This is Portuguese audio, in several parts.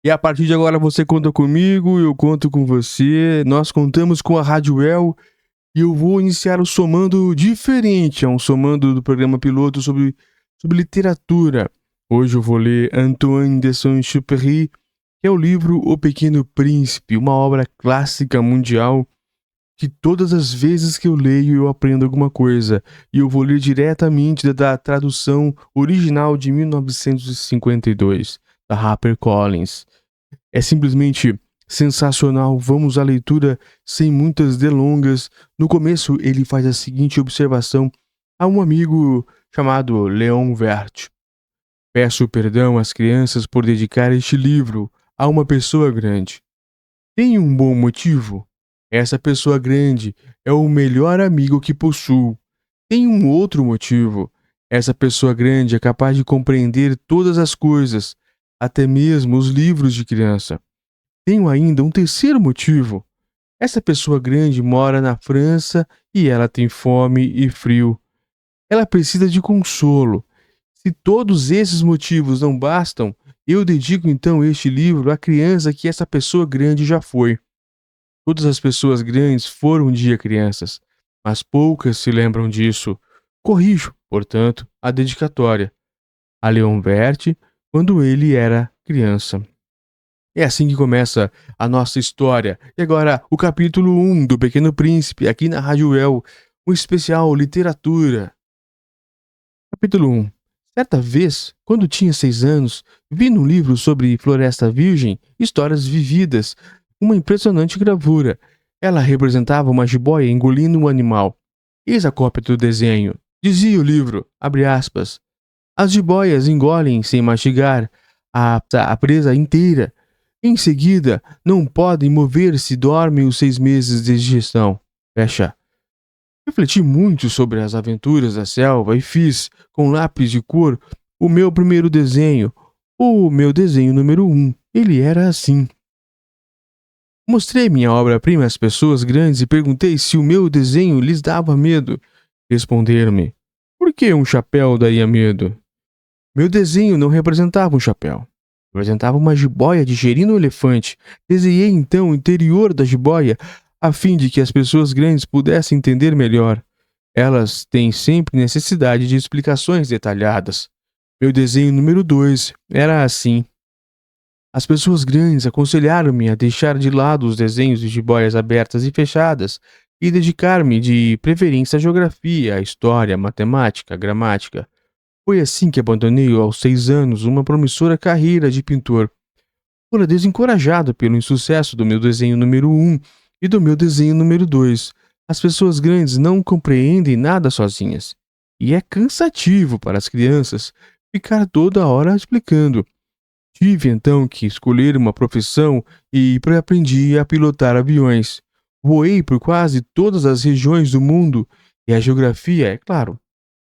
E a partir de agora você conta comigo, eu conto com você, nós contamos com a Rádio El e eu vou iniciar o somando diferente, é um somando do programa piloto sobre literatura. Hoje eu vou ler Antoine de Saint-Exupéry, que é o livro O Pequeno Príncipe, uma obra clássica mundial que todas as vezes que eu leio eu aprendo alguma coisa. E eu vou ler diretamente da tradução original de 1952, da HarperCollins. É simplesmente sensacional. Vamos à leitura sem muitas delongas. No começo, ele faz a seguinte observação a um amigo chamado Leon Vert. Peço perdão às crianças por dedicar este livro a uma pessoa grande. Tem um bom motivo? Essa pessoa grande é o melhor amigo que possuo. Tem um outro motivo. Essa pessoa grande é capaz de compreender todas as coisas, até mesmo os livros de criança. Tenho ainda um terceiro motivo. Essa pessoa grande mora na França e ela tem fome e frio. Ela precisa de consolo. Se todos esses motivos não bastam, eu dedico então este livro à criança que essa pessoa grande já foi. Todas as pessoas grandes foram um dia crianças, mas poucas se lembram disso. Corrijo, portanto, a dedicatória a Leon Vert quando ele era criança. É assim que começa a nossa história. E agora, o capítulo 1 do Pequeno Príncipe, aqui na Rádio El, um especial literatura. Capítulo 1. Certa vez, quando tinha 6 anos, vi num livro sobre Floresta Virgem histórias vividas, uma impressionante gravura. Ela representava uma jiboia engolindo um animal. Eis a cópia do desenho. Dizia o livro, abre aspas, as jiboias engolem sem mastigar a presa inteira. Em seguida, não podem mover-se e dormem os 6 meses de digestão. Fecha. Refleti muito sobre as aventuras da selva e fiz, com lápis de cor, o meu primeiro desenho, o meu desenho número 1. Ele era assim. Mostrei minha obra-prima às pessoas grandes e perguntei se o meu desenho lhes dava medo. Responderam-me: por que um chapéu daria medo? Meu desenho não representava um chapéu. Representava uma jiboia digerindo um elefante. Desenhei então o interior da jiboia, a fim de que as pessoas grandes pudessem entender melhor. Elas têm sempre necessidade de explicações detalhadas. Meu desenho número 2 era assim. As pessoas grandes aconselharam-me a deixar de lado os desenhos de jiboias abertas e fechadas e dedicar-me de preferência à geografia, à história, à matemática, à gramática. Foi assim que abandonei aos 6 anos uma promissora carreira de pintor. Fora desencorajado pelo insucesso do meu desenho número 1 e do meu desenho número 2. As pessoas grandes não compreendem nada sozinhas. E é cansativo para as crianças ficar toda hora explicando. Tive então que escolher uma profissão e aprendi a pilotar aviões. Voei por quase todas as regiões do mundo e a geografia, é claro,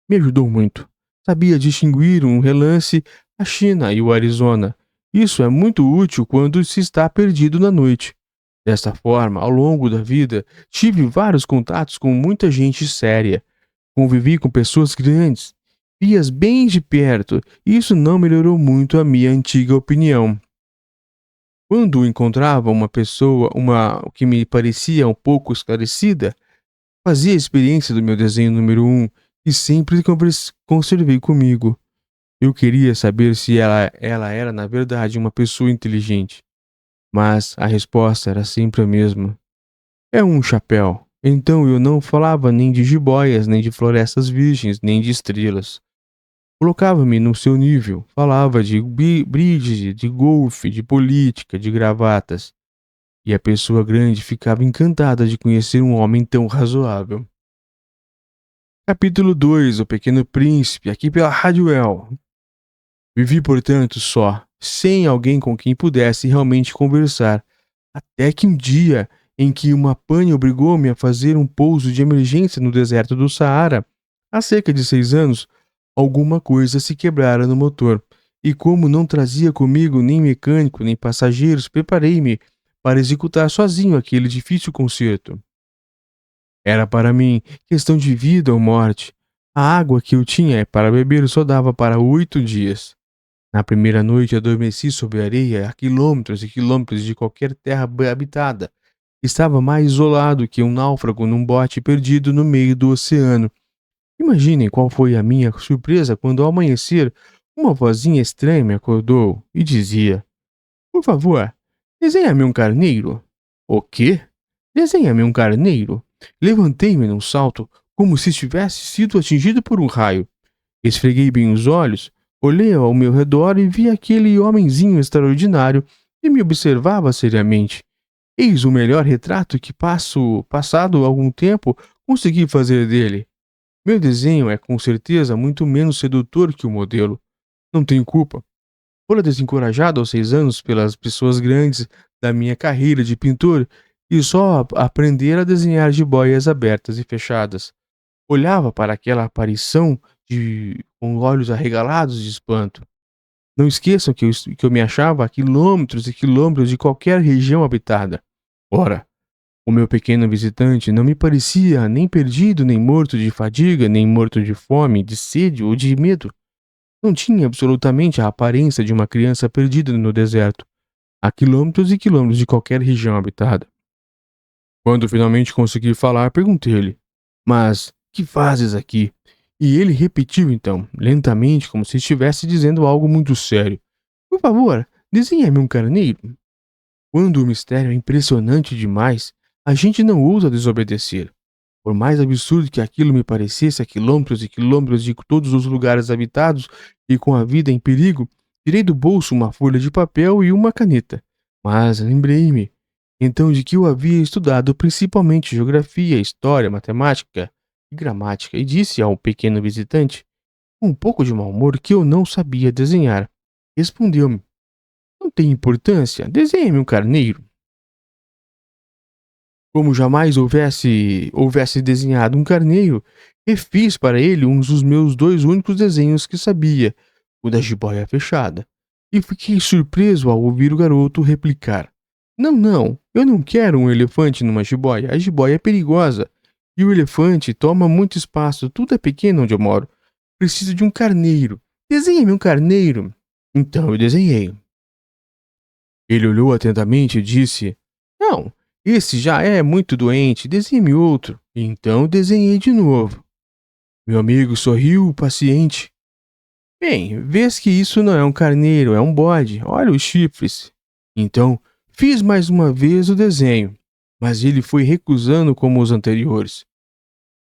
me ajudou muito. Sabia distinguir um relance a China e o Arizona. Isso é muito útil quando se está perdido na noite. Desta forma, ao longo da vida, tive vários contatos com muita gente séria. Convivi com pessoas grandes, vi-as bem de perto, e isso não melhorou muito a minha antiga opinião. Quando encontrava uma pessoa, uma que me parecia um pouco esclarecida, fazia a experiência do meu desenho número 1 e sempre conservei comigo. Eu queria saber se ela era, na verdade, uma pessoa inteligente. Mas a resposta era sempre a mesma. É um chapéu. Então eu não falava nem de jiboias, nem de florestas virgens, nem de estrelas. Colocava-me no seu nível, falava de bridge, de golfe, de política, de gravatas. E a pessoa grande ficava encantada de conhecer um homem tão razoável. Capítulo 2. O Pequeno Príncipe, aqui pela Rádio El. Vivi, portanto, só, sem alguém com quem pudesse realmente conversar, até que um dia em que uma pane obrigou-me a fazer um pouso de emergência no deserto do Saara, há cerca de 6 anos, alguma coisa se quebrara no motor, e como não trazia comigo nem mecânico nem passageiros, preparei-me para executar sozinho aquele difícil concerto. Era para mim questão de vida ou morte. A água que eu tinha para beber só dava para 8 dias. Na primeira noite adormeci sobre a areia a quilômetros e quilômetros de qualquer terra habitada. Estava mais isolado que um náufrago num bote perdido no meio do oceano. Imaginem qual foi a minha surpresa quando, ao amanhecer, uma vozinha estranha me acordou e dizia: Por favor, desenha-me um carneiro. O quê? Desenha-me um carneiro. Levantei-me num salto, como se tivesse sido atingido por um raio. Esfreguei bem os olhos, olhei ao meu redor e vi aquele homenzinho extraordinário que me observava seriamente. Eis o melhor retrato que passado algum tempo, consegui fazer dele. Meu desenho é com certeza muito menos sedutor que o modelo. Não tenho culpa. Fora desencorajado aos 6 anos pelas pessoas grandes da minha carreira de pintor e só aprender a desenhar jiboias abertas e fechadas. Olhava para aquela aparição com olhos arregalados de espanto. Não esqueçam que eu me achava a quilômetros e quilômetros de qualquer região habitada. Ora, o meu pequeno visitante não me parecia nem perdido, nem morto de fadiga, nem morto de fome, de sede ou de medo. Não tinha absolutamente a aparência de uma criança perdida no deserto, a quilômetros e quilômetros de qualquer região habitada. Quando finalmente consegui falar, perguntei-lhe: Mas que fazes aqui? E ele repetiu então, lentamente, como se estivesse dizendo algo muito sério: Por favor, desenhe-me um carneiro. Quando o mistério é impressionante demais, a gente não ousa desobedecer. Por mais absurdo que aquilo me parecesse a quilômetros e quilômetros de todos os lugares habitados e com a vida em perigo, tirei do bolso uma folha de papel e uma caneta. Mas lembrei-me então de que eu havia estudado principalmente geografia, história, matemática e gramática e disse ao pequeno visitante, com um pouco de mau humor, que eu não sabia desenhar. Respondeu-me: Não tem importância, desenhe-me um carneiro. Como jamais houvesse desenhado um carneiro, refiz para ele um dos meus 2 únicos desenhos que sabia, o da jiboia fechada. E fiquei surpreso ao ouvir o garoto replicar: Não, não, eu não quero um elefante numa jiboia. A jiboia é perigosa. E o elefante toma muito espaço, tudo é pequeno onde eu moro. Preciso de um carneiro. Desenhe-me um carneiro. Então eu desenhei. Ele olhou atentamente e disse: Não, esse já é muito doente, desenhe outro. Então desenhei de novo. Meu amigo sorriu, paciente. Bem, vês que isso não é um carneiro, é um bode. Olha os chifres. Então, fiz mais uma vez o desenho, mas ele foi recusando como os anteriores.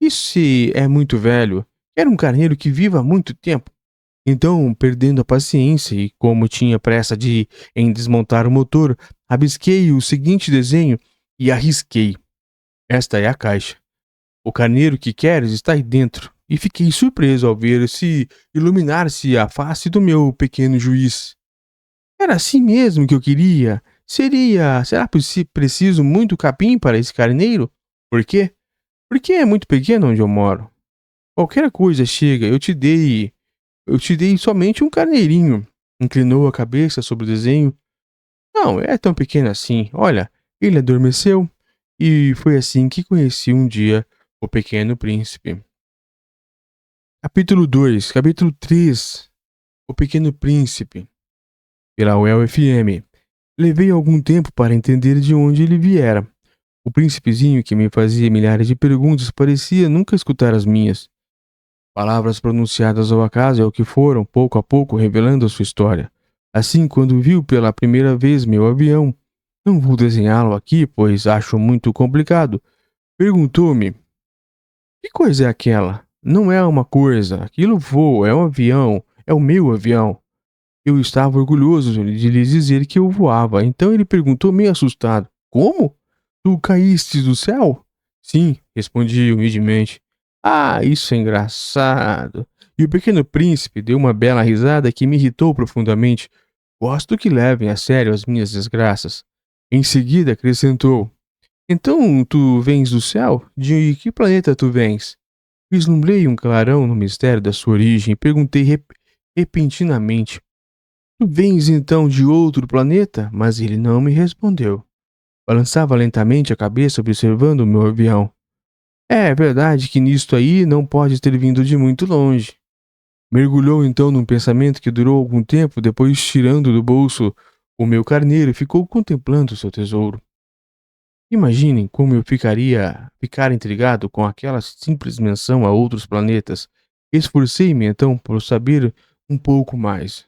Isso é muito velho. Quero um carneiro que viva muito tempo. Então, perdendo a paciência e como tinha pressa em desmontar o motor, rabisquei o seguinte desenho e arrisquei. Esta é a caixa. O carneiro que queres está aí dentro. E fiquei surpreso ao ver se iluminar-se a face do meu pequeno juiz. Era assim mesmo que eu queria. Será preciso muito capim para esse carneiro? Por quê? Porque é muito pequeno onde eu moro. Qualquer coisa chega, eu te dei somente um carneirinho. Inclinou a cabeça sobre o desenho. Não, é tão pequeno assim. Olha, ele adormeceu. E foi assim que conheci um dia o Pequeno Príncipe. Capítulo 2, Capítulo 3. O Pequeno Príncipe. Pela UEL FM. Levei algum tempo para entender de onde ele viera. O príncipezinho que me fazia milhares de perguntas parecia nunca escutar as minhas. Palavras pronunciadas ao acaso é o que foram, pouco a pouco, revelando a sua história. Assim, quando viu pela primeira vez meu avião, não vou desenhá-lo aqui, pois acho muito complicado, perguntou-me: Que coisa é aquela? Não é uma coisa, aquilo voa, é um avião, é o meu avião. Eu estava orgulhoso de lhe dizer que eu voava, então ele perguntou meio assustado: Como? Tu caíste do céu? Sim, respondi humildemente. Ah, isso é engraçado. E o pequeno príncipe deu uma bela risada que me irritou profundamente. Gosto que levem a sério as minhas desgraças. Em seguida acrescentou: Então tu vens do céu? De que planeta tu vens? Vislumbrei um clarão no mistério da sua origem e perguntei repentinamente: Tu vens então de outro planeta? Mas ele não me respondeu. Balançava lentamente a cabeça observando o meu avião. É verdade que nisto aí não pode ter vindo de muito longe. Mergulhou então num pensamento que durou algum tempo, depois, tirando do bolso o meu carneiro, ficou contemplando seu tesouro. Imaginem como eu ficar intrigado com aquela simples menção a outros planetas. Esforcei-me então por saber um pouco mais.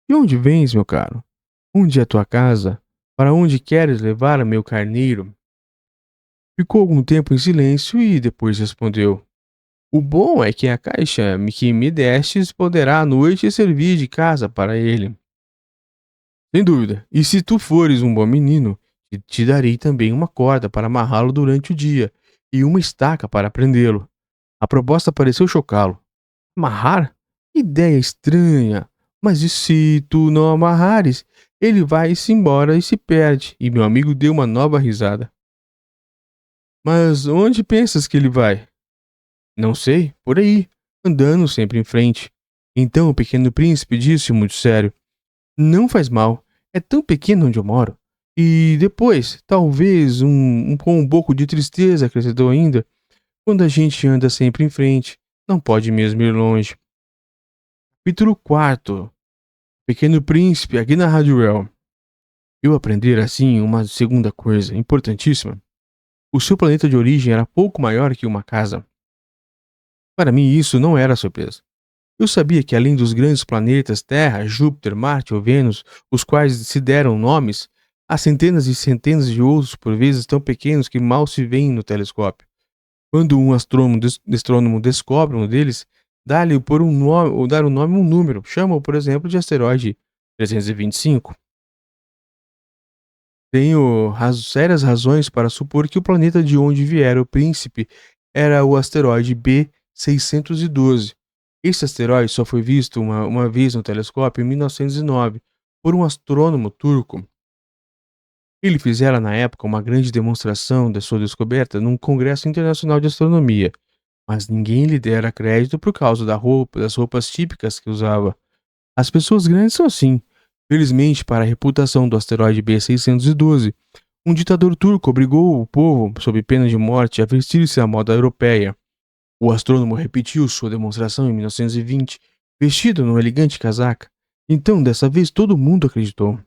De onde vens, meu caro? Onde é tua casa? Para onde queres levar meu carneiro? Ficou algum tempo em silêncio e depois respondeu: O bom é que a caixa que me destes poderá à noite servir de casa para ele. Sem dúvida. E se tu fores um bom menino, te darei também uma corda para amarrá-lo durante o dia e uma estaca para prendê-lo. A proposta pareceu chocá-lo. Amarrar? Ideia estranha. Mas e se tu não amarrares? Ele vai-se embora e se perde. E meu amigo deu uma nova risada. Mas onde pensas que ele vai? Não sei, por aí, andando sempre em frente. Então o pequeno príncipe disse muito sério: Não faz mal, é tão pequeno onde eu moro. E depois, talvez com um pouco de tristeza, acrescentou ainda, quando a gente anda sempre em frente, não pode mesmo ir longe. Capítulo 4. Pequeno Príncipe, aqui na Rádio Real. Eu aprender assim uma segunda coisa, importantíssima. O seu planeta de origem era pouco maior que uma casa. Para mim isso não era surpresa. Eu sabia que além dos grandes planetas Terra, Júpiter, Marte ou Vênus, os quais se deram nomes, há centenas e centenas de outros, por vezes tão pequenos que mal se veem no telescópio. Quando um astrônomo descobre um deles, dá-lhe por um nome ou dar o nome a um número, chama-o, por exemplo, de asteroide 325. Tenho sérias razões para supor que o planeta de onde viera o príncipe era o asteroide B612. Esse asteroide só foi visto uma vez no telescópio em 1909 por um astrônomo turco. Ele fizera na época uma grande demonstração da sua descoberta num congresso internacional de astronomia, mas ninguém lhe dera crédito por causa das roupas típicas que usava. As pessoas grandes são assim. Felizmente para a reputação do asteroide B612, um ditador turco obrigou o povo, sob pena de morte, a vestir-se à moda europeia. O astrônomo repetiu sua demonstração em 1920, vestido numa elegante casaca. Então, dessa vez, todo mundo acreditou.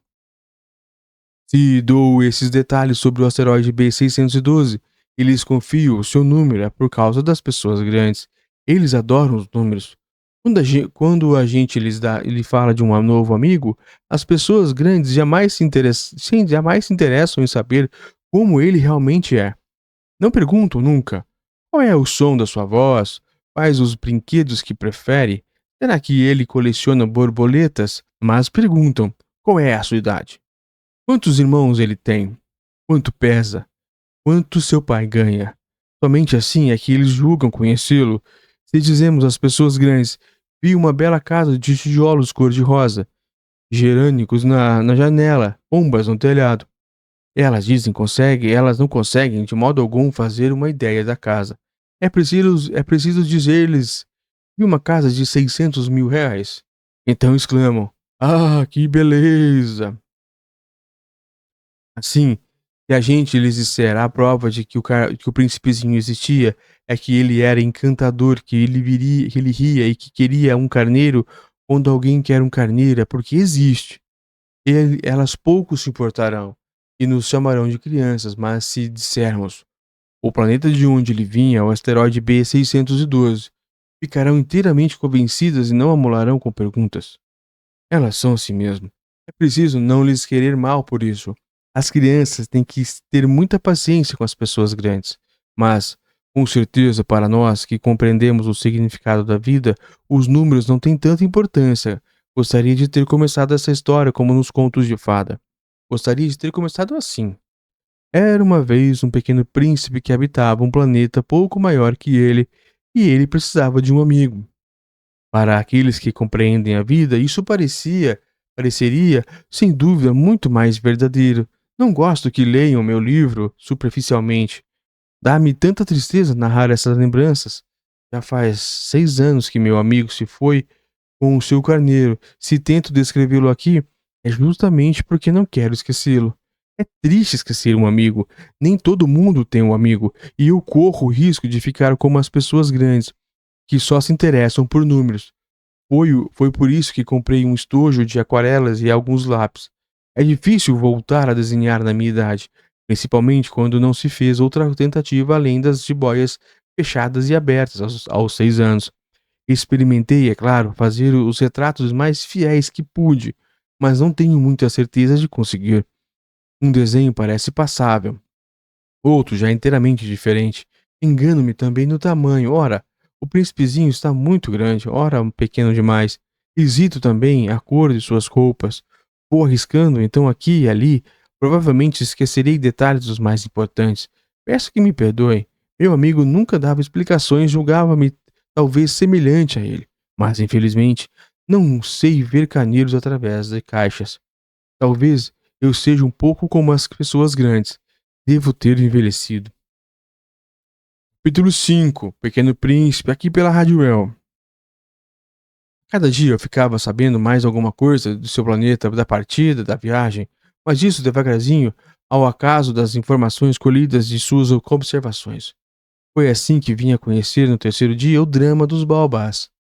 Se dou esses detalhes sobre o asteroide B612 e lhes confio o seu número é por causa das pessoas grandes. Eles adoram os números. Quando a gente lhe fala de um novo amigo, as pessoas grandes jamais se interessam em saber como ele realmente é. Não perguntam nunca: qual é o som da sua voz? Quais os brinquedos que prefere? Será que ele coleciona borboletas? Mas perguntam: qual é a sua idade? Quantos irmãos ele tem? Quanto pesa? Quanto seu pai ganha? Somente assim é que eles julgam conhecê-lo. Se dizemos às pessoas grandes: vi uma bela casa de tijolos cor-de-rosa, gerânicos na janela, pombas no telhado. Elas não conseguem de modo algum fazer uma ideia da casa. É preciso dizer-lhes: vi uma casa de 600 mil reais. Então exclamam: Ah, que beleza! Assim, se a gente lhes disser a prova de que o príncipezinho existia, é que ele era encantador, que ele ria e que queria um carneiro, quando alguém quer um carneiro é porque existe. Elas pouco se importarão e nos chamarão de crianças, mas se dissermos o planeta de onde ele vinha é o asteroide B612, ficarão inteiramente convencidas e não amolarão com perguntas. Elas são assim mesmo. É preciso não lhes querer mal por isso. As crianças têm que ter muita paciência com as pessoas grandes. Mas, com certeza, para nós que compreendemos o significado da vida, os números não têm tanta importância. Gostaria de ter começado essa história como nos contos de fada. Gostaria de ter começado assim. Era uma vez um pequeno príncipe que habitava um planeta pouco maior que ele, e ele precisava de um amigo. Para aqueles que compreendem a vida, isso pareceria, sem dúvida, muito mais verdadeiro. Não gosto que leiam meu livro superficialmente. Dá-me tanta tristeza narrar essas lembranças. Já faz 6 anos que meu amigo se foi com o seu carneiro. Se tento descrevê-lo aqui, é justamente porque não quero esquecê-lo. É triste esquecer um amigo. Nem todo mundo tem um amigo, e eu corro o risco de ficar como as pessoas grandes, que só se interessam por números. Foi por isso que comprei um estojo de aquarelas e alguns lápis. É difícil voltar a desenhar na minha idade, principalmente quando não se fez outra tentativa além das jiboias fechadas e abertas aos 6 anos. Experimentei, é claro, fazer os retratos mais fiéis que pude, mas não tenho muita certeza de conseguir. Um desenho parece passável, outro já é inteiramente diferente. Engano-me também no tamanho. Ora, o príncipezinho está muito grande, ora, um pequeno demais. Hesito também a cor de suas roupas. Vou arriscando então aqui e ali. Provavelmente esquecerei detalhes dos mais importantes. Peço que me perdoe. Meu amigo nunca dava explicações, julgava-me talvez semelhante a ele. Mas, infelizmente, não sei ver carneiros através de caixas. Talvez eu seja um pouco como as pessoas grandes. Devo ter envelhecido. Capítulo 5, Pequeno Príncipe, aqui pela Rádio El. Cada dia eu ficava sabendo mais alguma coisa do seu planeta, da partida, da viagem, mas isso devagarzinho, ao acaso das informações colhidas de suas observações. Foi assim que vim a conhecer no terceiro dia o drama dos baobás.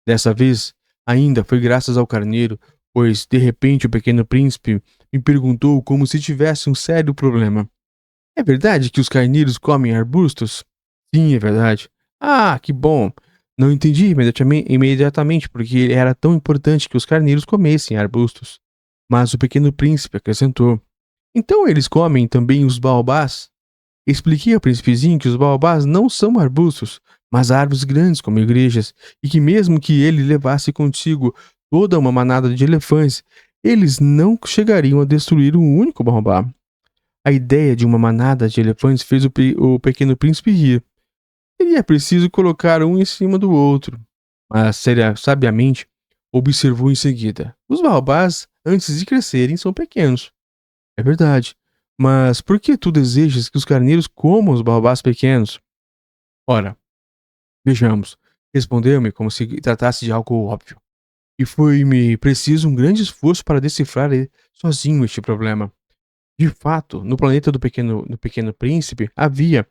Dessa vez, ainda foi graças ao carneiro, pois de repente o pequeno príncipe me perguntou como se tivesse um sério problema. É verdade que os carneiros comem arbustos? Sim, é verdade. Ah, que bom! Não entendi imediatamente porque era tão importante que os carneiros comessem arbustos. Mas o pequeno príncipe acrescentou: então eles comem também os baobás? Expliquei ao príncipezinho que os baobás não são arbustos, mas árvores grandes como igrejas, e que mesmo que ele levasse consigo toda uma manada de elefantes, eles não chegariam a destruir um único baobá. A ideia de uma manada de elefantes fez o pequeno príncipe rir. Seria preciso colocar um em cima do outro. Mas, sabiamente, observou em seguida: os baobás, antes de crescerem, são pequenos. É verdade. Mas por que tu desejas que os carneiros comam os baobás pequenos? Ora, vejamos. Respondeu-me como se tratasse de algo óbvio. E foi-me preciso um grande esforço para decifrar sozinho este problema. De fato, no planeta do Pequeno Príncipe havia,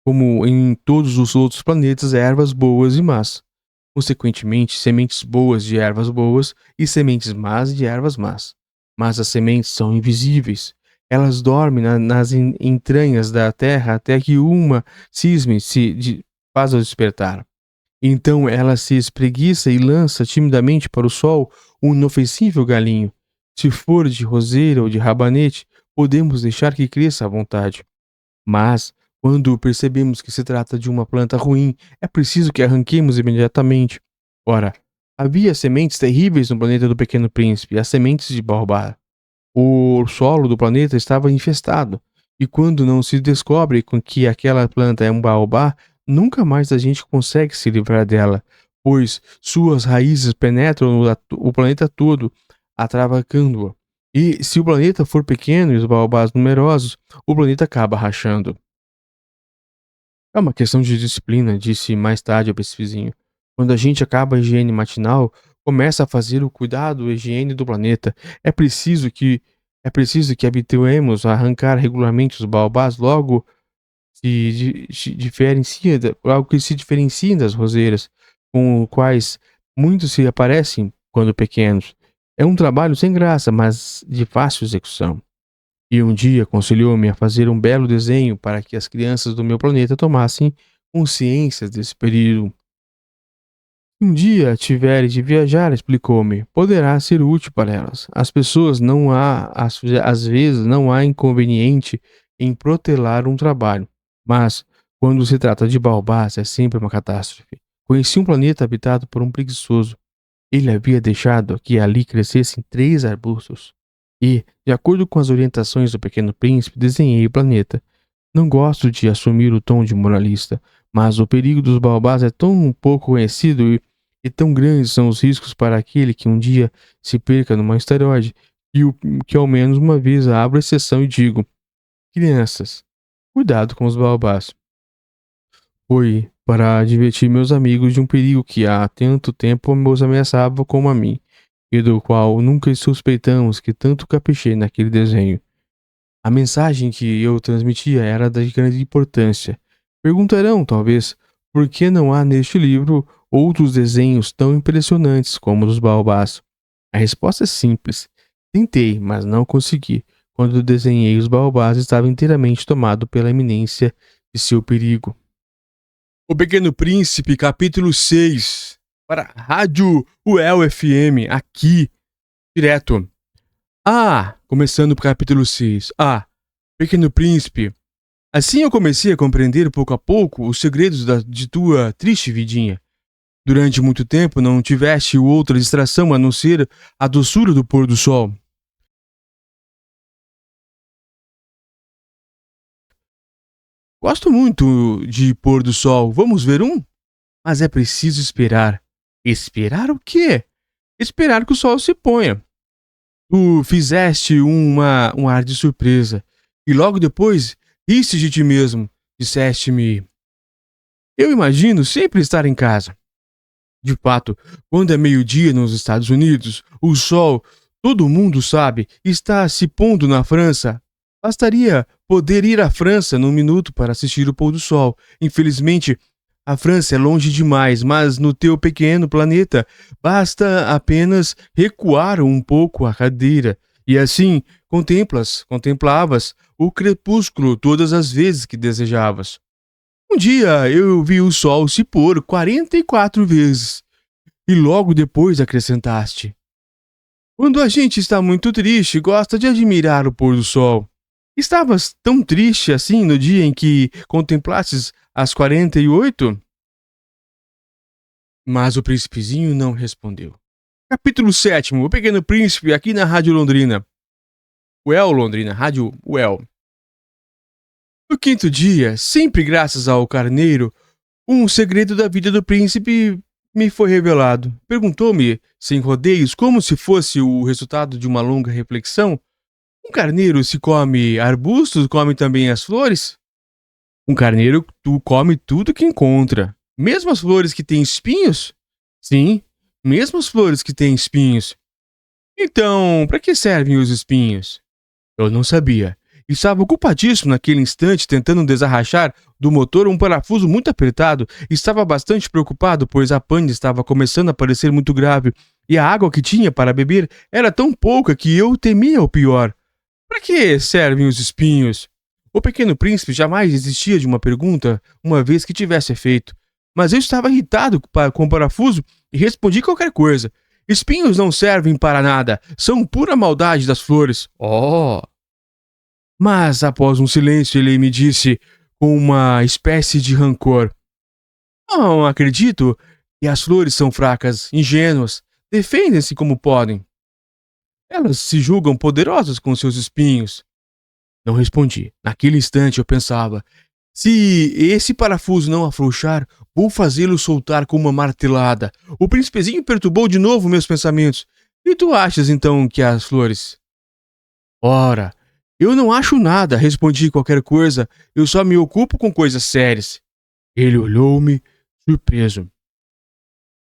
como em todos os outros planetas, ervas boas e más. Consequentemente, sementes boas de ervas boas e sementes más de ervas más. Mas as sementes são invisíveis. Elas dormem nas entranhas da terra até que uma cisme faz ao despertar. Então ela se espreguiça e lança timidamente para o sol um inofensível galinho. Se for de roseira ou de rabanete, podemos deixar que cresça à vontade. Mas, quando percebemos que se trata de uma planta ruim, é preciso que arranquemos imediatamente. Ora, havia sementes terríveis no planeta do Pequeno Príncipe, as sementes de baobá. O solo do planeta estava infestado, e quando não se descobre que aquela planta é um baobá, nunca mais a gente consegue se livrar dela, pois suas raízes penetram o planeta todo, atravessando-o. E se o planeta for pequeno e os baobás numerosos, o planeta acaba rachando. É uma questão de disciplina, disse mais tarde ao vizinho. Quando a gente acaba a higiene matinal, começa a fazer o cuidado e higiene do planeta. É preciso que é preciso que habituemos a arrancar regularmente os baobás logo algo que se diferencia das roseiras, com os quais muitos se aparecem quando pequenos. É um trabalho sem graça, mas de fácil execução. E um dia aconselhou-me a fazer um belo desenho para que as crianças do meu planeta tomassem consciência desse período. Se um dia tiveres de viajar, explicou-me, poderá ser útil para elas. As pessoas não há, às vezes, não há inconveniente em protelar um trabalho, mas quando se trata de baobás é sempre uma catástrofe. Conheci um planeta habitado por um preguiçoso. Ele havia deixado que ali crescessem 3 arbustos. E, de acordo com as orientações do Pequeno Príncipe, desenhei o planeta. Não gosto de assumir o tom de moralista, mas o perigo dos baobás é tão pouco conhecido e tão grandes são os riscos para aquele que um dia se perca numa asteroide, que ao menos uma vez abro exceção e digo: crianças, cuidado com os baobás. Foi para advertir meus amigos de um perigo que há tanto tempo os ameaçava como a mim, e do qual nunca suspeitamos que tanto caprichei naquele desenho. A mensagem que eu transmitia era de grande importância. Perguntarão, talvez, por que não há neste livro outros desenhos tão impressionantes como os baobás? A resposta é simples. Tentei, mas não consegui. Quando desenhei os baobás, estava inteiramente tomado pela iminência de seu perigo. O Pequeno Príncipe, capítulo 6. Para a Rádio UEL FM, aqui, direto. Começando o capítulo 6. Pequeno Príncipe. Assim eu comecei a compreender pouco a pouco os segredos de tua triste vidinha. Durante muito tempo não tiveste outra distração a não ser a doçura do pôr do sol. Gosto muito de pôr do sol. Vamos ver um? Mas é preciso esperar. Esperar o quê? Esperar que o sol se ponha. Tu fizeste um ar de surpresa. E logo depois, riste de ti mesmo. Disseste-me: eu imagino sempre estar em casa. De fato, quando é meio-dia nos Estados Unidos, o sol, todo mundo sabe, está se pondo na França. Bastaria poder ir à França num minuto para assistir o pôr do sol. Infelizmente, a França é longe demais, mas no teu pequeno planeta basta apenas recuar um pouco a cadeira e assim contemlavas o crepúsculo todas as vezes que desejavas. Um dia eu vi o sol se pôr 44 vezes e logo depois acrescentaste: quando a gente está muito triste, gosta de admirar o pôr do sol. Estavas tão triste assim no dia em que contemplastes as 48? Mas o príncipezinho não respondeu. Capítulo 7. O Pequeno Príncipe, aqui na Rádio Londrina. UEL Londrina, Rádio UEL. No quinto dia, sempre graças ao carneiro, um segredo da vida do príncipe me foi revelado. Perguntou-me, sem rodeios, como se fosse o resultado de uma longa reflexão: um carneiro se come arbustos, come também as flores? Um carneiro come tudo que encontra, mesmo as flores que têm espinhos? Sim, mesmo as flores que têm espinhos. Então, para que servem os espinhos? Eu não sabia. Estava ocupadíssimo naquele instante tentando desarrachar do motor um parafuso muito apertado. Estava bastante preocupado, pois a pane estava começando a parecer muito grave e a água que tinha para beber era tão pouca que eu temia o pior. Para que servem os espinhos? O Pequeno Príncipe jamais desistia de uma pergunta uma vez que tivesse feito. Mas eu estava irritado com o parafuso e respondi qualquer coisa. Espinhos não servem para nada, são pura maldade das flores. Oh! Mas após um silêncio ele me disse com uma espécie de rancor: não acredito que as flores são fracas, ingênuas, defendem-se como podem. Elas se julgam poderosas com seus espinhos. Não respondi. Naquele instante eu pensava: se esse parafuso não afrouxar, vou fazê-lo soltar com uma martelada. O príncipezinho perturbou de novo meus pensamentos. E tu achas então que as flores? Ora, eu não acho nada, respondi qualquer coisa. Eu só me ocupo com coisas sérias. Ele olhou-me, surpreso.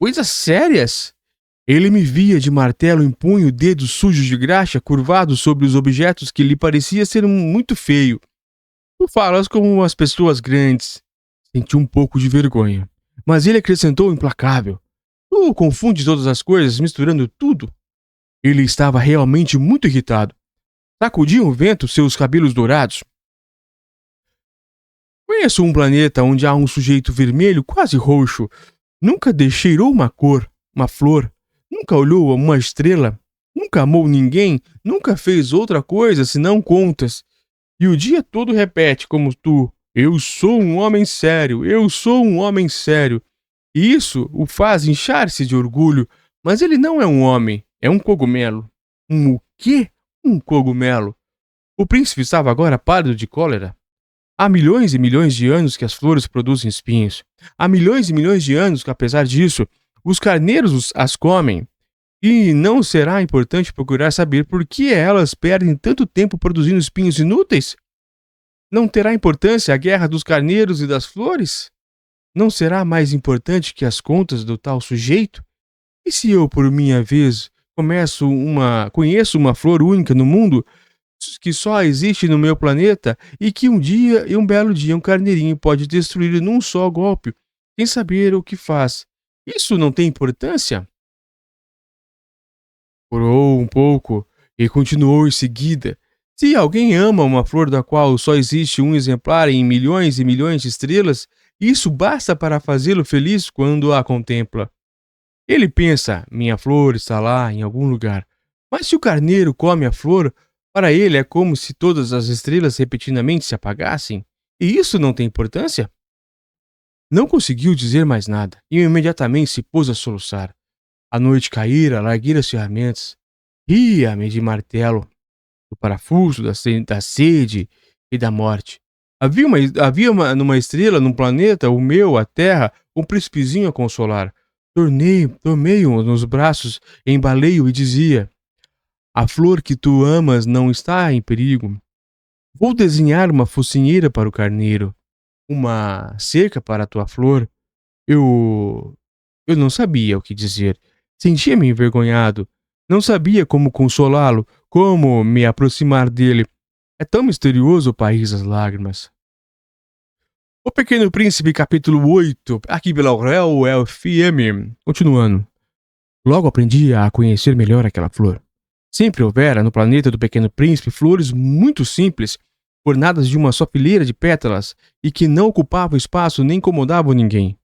Coisas sérias? Ele me via de martelo em punho, dedos sujos de graxa curvados sobre os objetos que lhe parecia ser muito feio. Tu falas como as pessoas grandes. Senti um pouco de vergonha. Mas ele acrescentou implacável: tu confundes todas as coisas, misturando tudo. Ele estava realmente muito irritado. Sacudia o vento seus cabelos dourados. Conheço um planeta onde há um sujeito vermelho quase roxo. Nunca cheirou uma cor, uma flor. Nunca olhou a uma estrela. Nunca amou ninguém. Nunca fez outra coisa senão contas. E o dia todo repete como tu: eu sou um homem sério, eu sou um homem sério. E isso o faz inchar-se de orgulho. Mas ele não é um homem, é um cogumelo. O quê? Um cogumelo? O príncipe estava agora pálido de cólera. Há milhões e milhões de anos que as flores produzem espinhos. Há milhões e milhões de anos que, apesar disso, os carneiros as comem. E não será importante procurar saber por que elas perdem tanto tempo produzindo espinhos inúteis? Não terá importância a guerra dos carneiros e das flores? Não será mais importante que as contas do tal sujeito? E se eu, por minha vez, conheço uma flor única no mundo, que só existe no meu planeta, e que um belo dia, um carneirinho pode destruir num só golpe, sem saber o que faz? Isso não tem importância? Orou um pouco e continuou em seguida. Se alguém ama uma flor da qual só existe um exemplar em milhões e milhões de estrelas, isso basta para fazê-lo feliz quando a contempla. Ele pensa: minha flor está lá em algum lugar. Mas se o carneiro come a flor, para ele é como se todas as estrelas repentinamente se apagassem. E isso não tem importância? Não conseguiu dizer mais nada e imediatamente se pôs a soluçar. A noite caíra, larguei as ferramentas. Ria-me de martelo, do parafuso, da sede e da morte. Numa estrela, num planeta, o meu, a Terra, um príncipezinho a consolar. Tomei-o nos braços, embalei-o e dizia: a flor que tu amas não está em perigo. Vou desenhar uma focinheira para o carneiro, uma cerca para a tua flor. Eu Eu não sabia o que dizer. Sentia-me envergonhado. Não sabia como consolá-lo, como me aproximar dele. É tão misterioso o país das lágrimas. O Pequeno Príncipe, capítulo 8, aqui pela Aurel FM. Continuando. Logo aprendi a conhecer melhor aquela flor. Sempre houvera no planeta do Pequeno Príncipe flores muito simples, ornadas de uma só fileira de pétalas e que não ocupavam espaço nem incomodavam ninguém.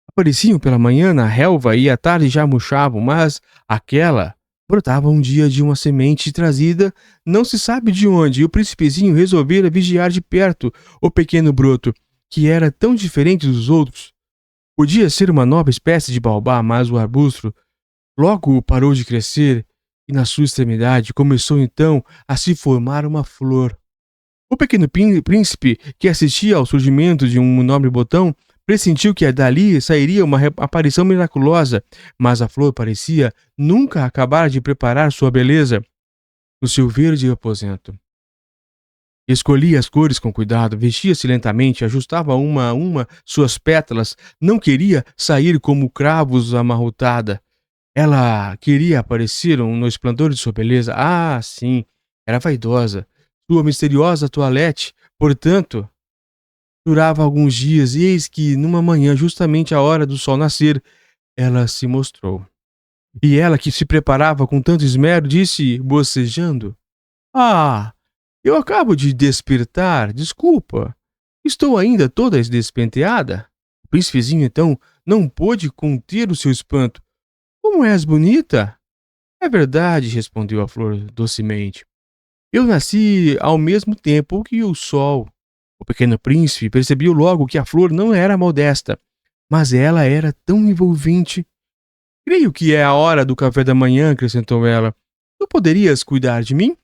Apareciam pela manhã na relva e à tarde já murchavam, mas aquela brotava um dia de uma semente trazida não se sabe de onde, e o príncipezinho resolvera vigiar de perto o pequeno broto, que era tão diferente dos outros. Podia ser uma nova espécie de baobá, mas o arbusto logo parou de crescer e na sua extremidade começou então a se formar uma flor. O pequeno príncipe, que assistia ao surgimento de um nobre botão, pressentiu que dali sairia uma aparição miraculosa, mas a flor parecia nunca acabar de preparar sua beleza no seu verde aposento. Escolhia as cores com cuidado, vestia-se lentamente, ajustava uma a uma suas pétalas, não queria sair como cravos amarrotada. Ela queria aparecer no esplendor de sua beleza. Ah, sim, era vaidosa. Sua misteriosa toilette, portanto, durava alguns dias, e eis que, numa manhã, justamente à hora do sol nascer, ela se mostrou. E ela, que se preparava com tanto esmero, disse, bocejando: Ah, eu acabo de despertar, desculpa. Estou ainda toda despenteada. O príncipezinho, então, não pôde conter o seu espanto. Como és bonita! É verdade, respondeu a flor docemente. Eu nasci ao mesmo tempo que o sol. O pequeno príncipe percebeu logo que a flor não era modesta, mas ela era tão envolvente. Creio que é a hora do café da manhã, acrescentou ela. Tu poderias cuidar de mim?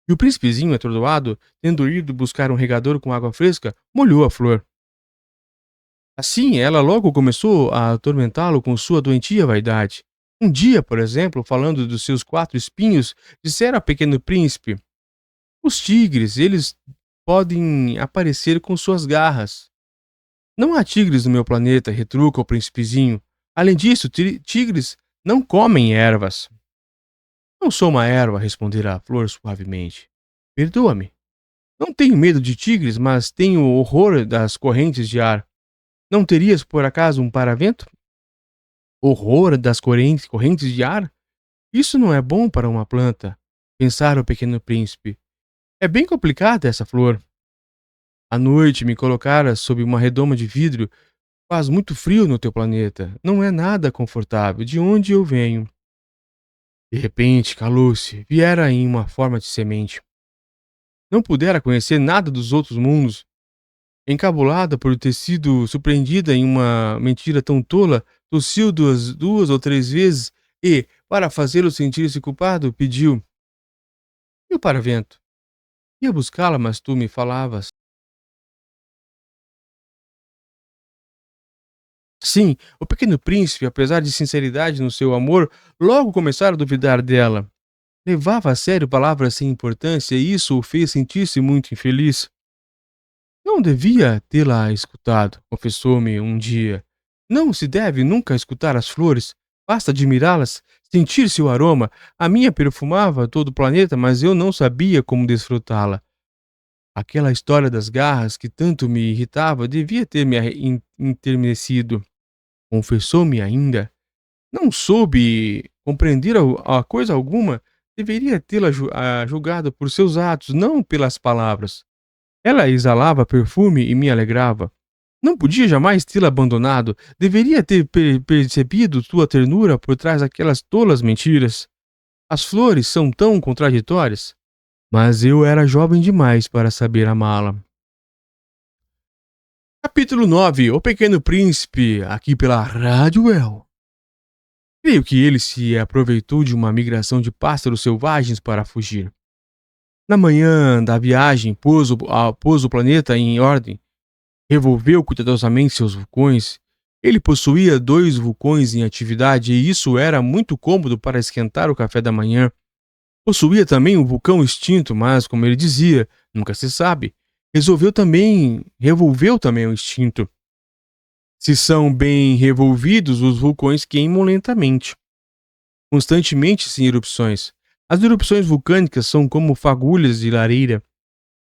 E o príncipezinho, atordoado, tendo ido buscar um regador com água fresca, molhou a flor. Assim, ela logo começou a atormentá-lo com sua doentia vaidade. Um dia, por exemplo, falando dos seus 4 espinhos, dissera ao pequeno príncipe: os tigres, eles podem aparecer com suas garras. Não há tigres no meu planeta, retruca o príncipezinho. Além disso, tigres não comem ervas. Não sou uma erva, respondera a flor suavemente. Perdoa-me. Não tenho medo de tigres, mas tenho horror das correntes de ar. Não terias, por acaso, um paravento? Horror das correntes de ar? Isso não é bom para uma planta, pensara o pequeno príncipe. É bem complicada essa flor. À noite me colocara sob uma redoma de vidro. Faz muito frio no teu planeta. Não é nada confortável. De onde eu venho? De repente, calou-se. Viera em uma forma de semente. Não pudera conhecer nada dos outros mundos. Encabulada por ter sido surpreendida em uma mentira tão tola, tossiu duas ou três vezes e, para fazê-lo sentir-se culpado, pediu: E o paravento? Ia buscá-la, mas tu me falavas. Sim, o pequeno príncipe, apesar de sinceridade no seu amor, logo começara a duvidar dela. Levava a sério palavras sem importância e isso o fez sentir-se muito infeliz. Não devia tê-la escutado, confessou-me um dia. Não se deve nunca escutar as flores, basta admirá-las, sentir seu aroma. A minha perfumava todo o planeta, mas eu não sabia como desfrutá-la. Aquela história das garras que tanto me irritava devia ter me enternecido. Confessou-me ainda. Não soube compreender a coisa alguma. Deveria tê-la julgado por seus atos, não pelas palavras. Ela exalava perfume e me alegrava. Não podia jamais tê-la abandonado. Deveria ter percebido tua ternura por trás daquelas tolas mentiras. As flores são tão contraditórias. Mas eu era jovem demais para saber amá-la. Capítulo 9. O Pequeno Príncipe, aqui pela Rádio El. Creio que ele se aproveitou de uma migração de pássaros selvagens para fugir. Na manhã da viagem, pôs o planeta em ordem, revolveu cuidadosamente seus vulcões. Ele possuía 2 vulcões em atividade e isso era muito cômodo para esquentar o café da manhã. Possuía também um vulcão extinto, mas, como ele dizia, nunca se sabe. Revolveu também o extinto. Se são bem revolvidos, os vulcões queimam lentamente, constantemente sem erupções. As erupções vulcânicas são como fagulhas de lareira.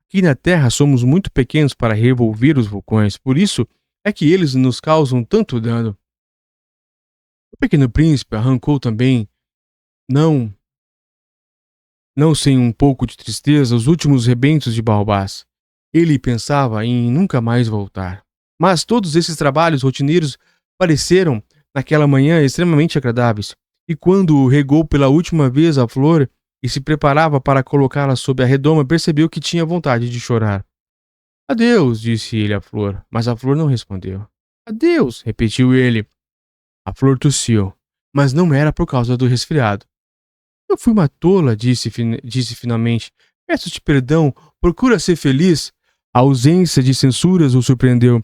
Aqui na Terra somos muito pequenos para revolver os vulcões, por isso é que eles nos causam tanto dano. O Pequeno Príncipe arrancou também, não sem um pouco de tristeza, os últimos rebentos de baobás. Ele pensava em nunca mais voltar. Mas todos esses trabalhos rotineiros pareceram, naquela manhã, extremamente agradáveis. E quando regou pela última vez a flor e se preparava para colocá-la sob a redoma, percebeu que tinha vontade de chorar. Adeus, disse ele à flor, mas a flor não respondeu. Adeus, repetiu ele. A flor tossiu, mas não era por causa do resfriado. Eu fui uma tola, disse finalmente. Peço-te perdão, procura ser feliz. A ausência de censuras o surpreendeu.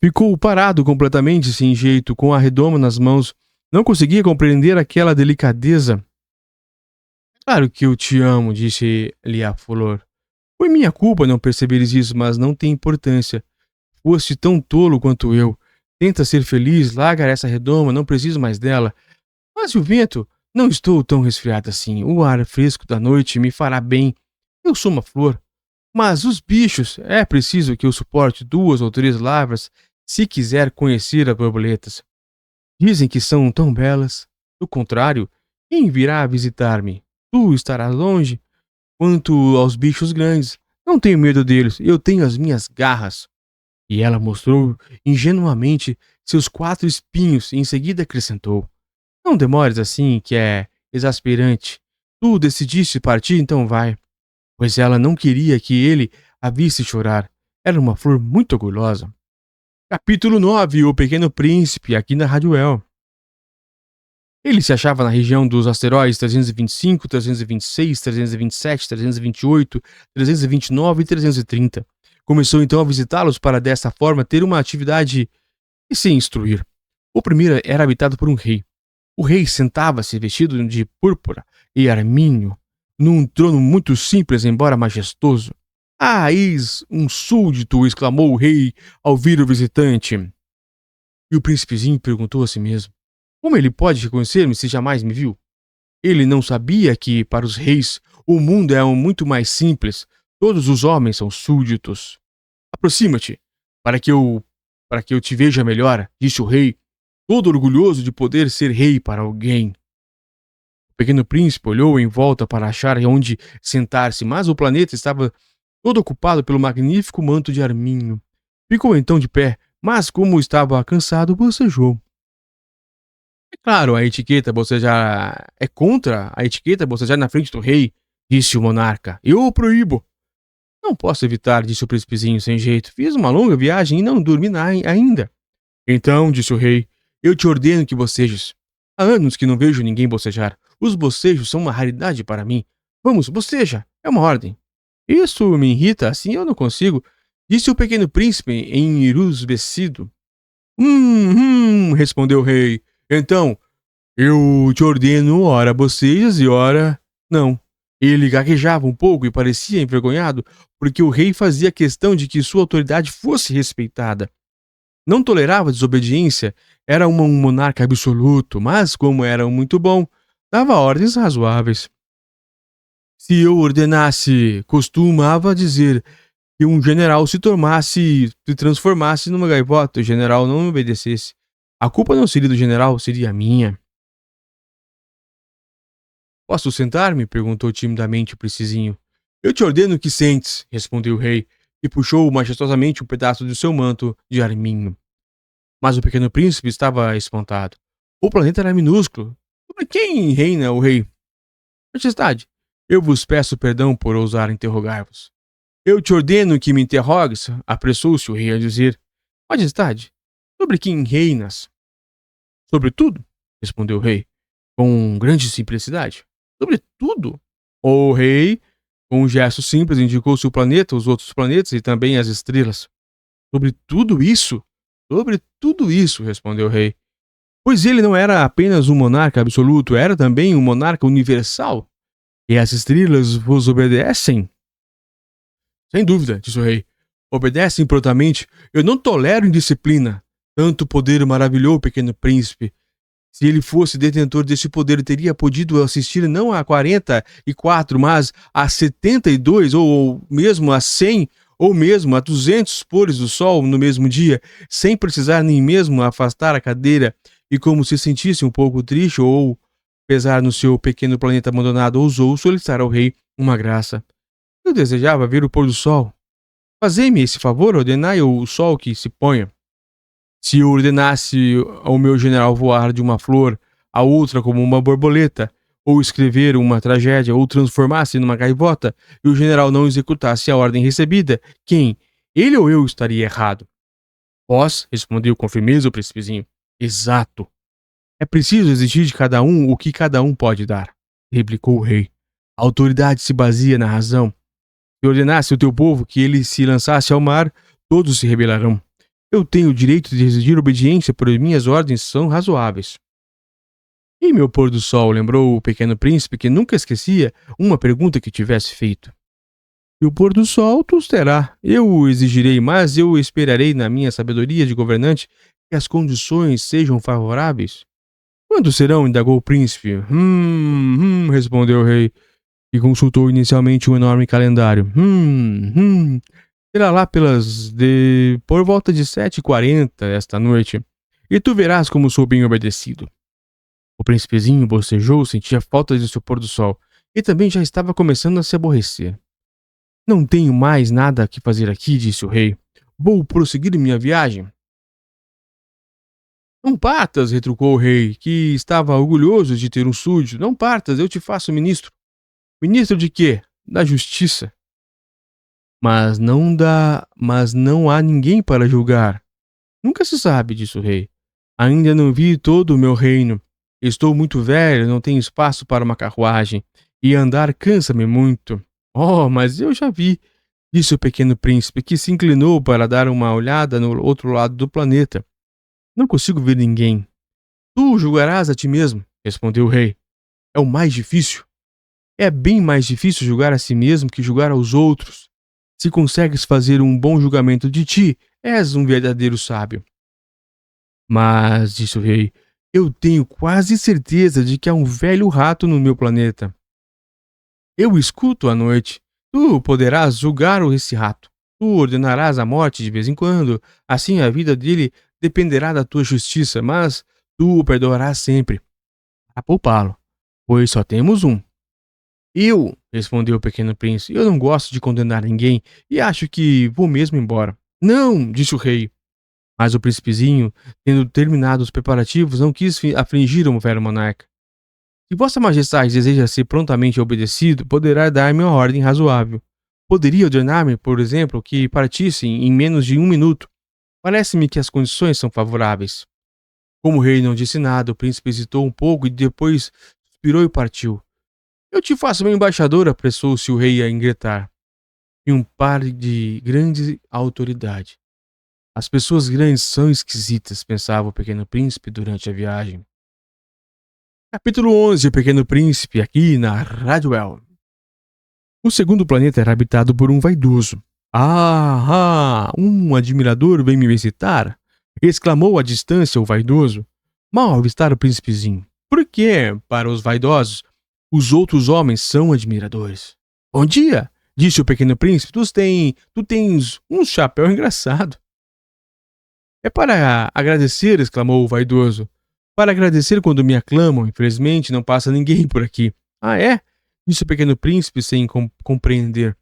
Ficou parado completamente sem jeito, com a redoma nas mãos. Não conseguia compreender aquela delicadeza. Claro que eu te amo, disse-lhe a flor. Foi minha culpa não perceberes isso, mas não tem importância. Foste tão tolo quanto eu. Tenta ser feliz, larga essa redoma, não preciso mais dela. Mas e o vento? Não estou tão resfriado assim. O ar fresco da noite me fará bem. Eu sou uma flor. Mas os bichos, é preciso que eu suporte 2 ou 3 lavras se quiser conhecer as borboletas. Dizem que são tão belas. Do contrário, quem virá visitar-me? Tu estarás longe. Quanto aos bichos grandes, não tenho medo deles, eu tenho as minhas garras. E ela mostrou ingenuamente seus 4 espinhos e em seguida acrescentou. Não demores assim, que é exasperante. Tu decidiste partir, então vai. Pois ela não queria que ele a visse chorar. Era uma flor muito orgulhosa. Capítulo 9. O Pequeno Príncipe, aqui na Rádio El. Ele se achava na região dos asteroides 325, 326, 327, 328, 329 e 330. Começou então a visitá-los para dessa forma ter uma atividade e se instruir. O primeiro era habitado por um rei. O rei sentava-se vestido de púrpura e arminho, num trono muito simples, embora majestoso. Ah, eis um súdito! Exclamou o rei ao vir o visitante. E o príncipezinho perguntou a si mesmo: como ele pode reconhecer-me se jamais me viu? Ele não sabia que, para os reis, o mundo é muito mais simples. Todos os homens são súditos. Aproxima-te, para que eu te veja melhor, disse o rei, todo orgulhoso de poder ser rei para alguém. O pequeno príncipe olhou em volta para achar onde sentar-se, mas o planeta estava todo ocupado pelo magnífico manto de arminho. Ficou então de pé, mas como estava cansado, bocejou. É claro, a etiqueta bocejar é contra a etiqueta bocejar na frente do rei, disse o monarca. Eu o proíbo. Não posso evitar, disse o príncipezinho sem jeito. Fiz uma longa viagem e não dormi ainda. Então, disse o rei, eu te ordeno que bocejes. Há anos que não vejo ninguém bocejar. Os bocejos são uma raridade para mim. Vamos, boceja. É uma ordem. Isso me irrita, assim eu não consigo, disse o pequeno príncipe enrusbecido. Respondeu o rei. Então, eu te ordeno, ora bocejas e ora não. Ele gaguejava um pouco e parecia envergonhado, porque o rei fazia questão de que sua autoridade fosse respeitada. Não tolerava desobediência, era um monarca absoluto, mas, como era muito bom, dava ordens razoáveis. Se eu ordenasse, costumava dizer que um general se transformasse numa gaivota, o general não me obedecesse. A culpa não seria do general, seria minha. Posso sentar-me? Perguntou timidamente o princesinho. Eu te ordeno que sentes, respondeu o rei, e puxou majestosamente um pedaço do seu manto de arminho. Mas o pequeno príncipe estava espantado. O planeta era minúsculo. Sobre quem reina o rei? Majestade, eu vos peço perdão por ousar interrogar-vos. Eu te ordeno que me interrogues, apressou-se o rei a dizer. Majestade, sobre quem reinas? Sobre tudo, respondeu o rei, com grande simplicidade. Sobre tudo? O rei, com um gesto simples, indicou-se o planeta, os outros planetas e também as estrelas. Sobre tudo isso? Sobre tudo isso, respondeu o rei. Pois ele não era apenas um monarca absoluto, era também um monarca universal. E as estrelas vos obedecem? Sem dúvida, disse o rei. Obedecem prontamente. Eu não tolero indisciplina. Tanto poder maravilhou o pequeno príncipe. Se ele fosse detentor desse poder, teria podido assistir não a 44, mas a 72, ou mesmo a 100, ou mesmo a 200 pôres do sol no mesmo dia, sem precisar nem mesmo afastar a cadeira, e como se sentisse um pouco triste ou pesar no seu pequeno planeta abandonado, ousou solicitar ao rei uma graça. Eu desejava ver o pôr do sol. Fazei-me esse favor, ordenai o sol que se ponha. Se eu ordenasse ao meu general voar de uma flor a outra como uma borboleta, ou escrever uma tragédia, ou transformar-se numa gaivota, e o general não executasse a ordem recebida, quem? Ele ou eu estaria errado? Vós, respondeu com firmeza o príncipezinho. Exato. É preciso exigir de cada um o que cada um pode dar, replicou o rei. A autoridade se baseia na razão. Se ordenasse ao teu povo que ele se lançasse ao mar, todos se rebelarão. Eu tenho o direito de exigir obediência, pois minhas ordens são razoáveis. E meu pôr do sol, lembrou o pequeno príncipe, que nunca esquecia uma pergunta que tivesse feito. E o pôr do sol tu terá. Eu o exigirei, mas eu esperarei na minha sabedoria de governante que as condições sejam favoráveis. Quando serão? Indagou o príncipe. Respondeu o rei, e consultou inicialmente um enorme calendário. Será lá por volta de 7h40 esta noite, e tu verás como sou bem obedecido. O príncipezinho bocejou, sentia falta de seu pôr do sol, e também já estava começando a se aborrecer. Não tenho mais nada que fazer aqui, disse o rei. Vou prosseguir minha viagem. Não partas, retrucou o rei, que estava orgulhoso de ter um súdito. Não partas, eu te faço ministro. Ministro de quê? Da justiça. Mas não há ninguém para julgar. Nunca se sabe, disse o rei. Ainda não vi todo o meu reino. Estou muito velho, não tenho espaço para uma carruagem, e andar cansa-me muito. Oh, mas eu já vi, disse o pequeno príncipe, que se inclinou para dar uma olhada no outro lado do planeta. Não consigo ver ninguém. Tu julgarás a ti mesmo, respondeu o rei. É o mais difícil. É bem mais difícil julgar a si mesmo que julgar aos outros. Se consegues fazer um bom julgamento de ti, és um verdadeiro sábio. Mas, disse o rei, eu tenho quase certeza de que há um velho rato no meu planeta. Eu o escuto à noite. Tu poderás julgar esse rato. Tu ordenarás a morte de vez em quando. Assim a vida dele dependerá da tua justiça, mas tu o perdoarás sempre. A poupá-lo, pois só temos um. Eu, respondeu o pequeno príncipe, eu não gosto de condenar ninguém e acho que vou mesmo embora. Não, disse o rei. Mas o príncipezinho, tendo terminado os preparativos, não quis afligir o velho monarca. Se Vossa Majestade deseja ser prontamente obedecido, poderá dar-me uma ordem razoável. Poderia ordenar-me, por exemplo, que partisse em menos de 1 minuto. Parece-me que as condições são favoráveis. Como o rei não disse nada, o príncipe hesitou um pouco e depois suspirou e partiu. Eu te faço meu embaixador, apressou-se o rei a ingretar. E um par de grande autoridade. As pessoas grandes são esquisitas, pensava o pequeno príncipe durante a viagem. Capítulo 11. O Pequeno Príncipe, aqui na Rádio El. O segundo planeta era habitado por um vaidoso. Um admirador vem me visitar? Exclamou à distância o vaidoso. Mal avistar o príncipezinho. Porque, para os vaidosos, os outros homens são admiradores. Bom dia, disse o pequeno príncipe. Tu tens um chapéu engraçado. É para agradecer, exclamou o vaidoso. Para agradecer quando me aclamam, infelizmente não passa ninguém por aqui. Ah, é? Disse o pequeno príncipe sem compreender.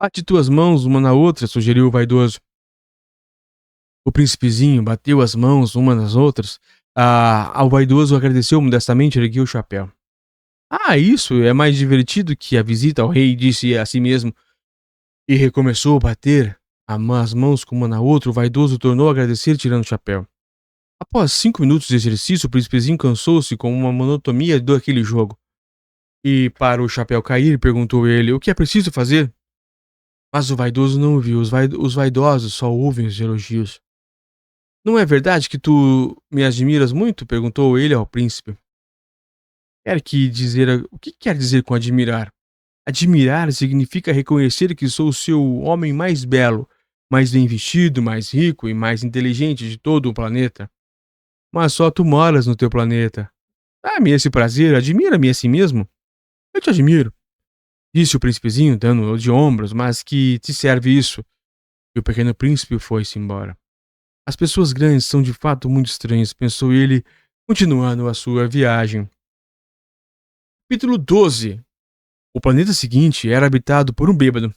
Bate tuas mãos uma na outra, sugeriu o vaidoso. O príncipezinho bateu as mãos uma nas outras. Ao vaidoso agradeceu modestamente e ergueu o chapéu. Ah, isso é mais divertido que a visita ao rei, disse a si mesmo, e recomeçou a bater as mãos uma na outra. O vaidoso tornou a agradecer, tirando o chapéu. Após 5 minutos de exercício, o príncipezinho cansou-se com uma monotonia daquele jogo. E, para o chapéu cair, perguntou ele: o que é preciso fazer? Mas o vaidoso não ouviu. Os vaidosos só ouvem os elogios. Não é verdade que tu me admiras muito? Perguntou ele ao príncipe. O que quer dizer com admirar? Admirar significa reconhecer que sou o seu homem mais belo, mais bem vestido, mais rico e mais inteligente de todo o planeta. Mas só tu moras no teu planeta. Dá-me esse prazer, admira-me a si mesmo. Eu te admiro, disse o príncipezinho, dando de ombros, mas que te serve isso? E o pequeno príncipe foi-se embora. As pessoas grandes são de fato muito estranhas, pensou ele, continuando a sua viagem. Capítulo 12. O planeta seguinte era habitado por um bêbado.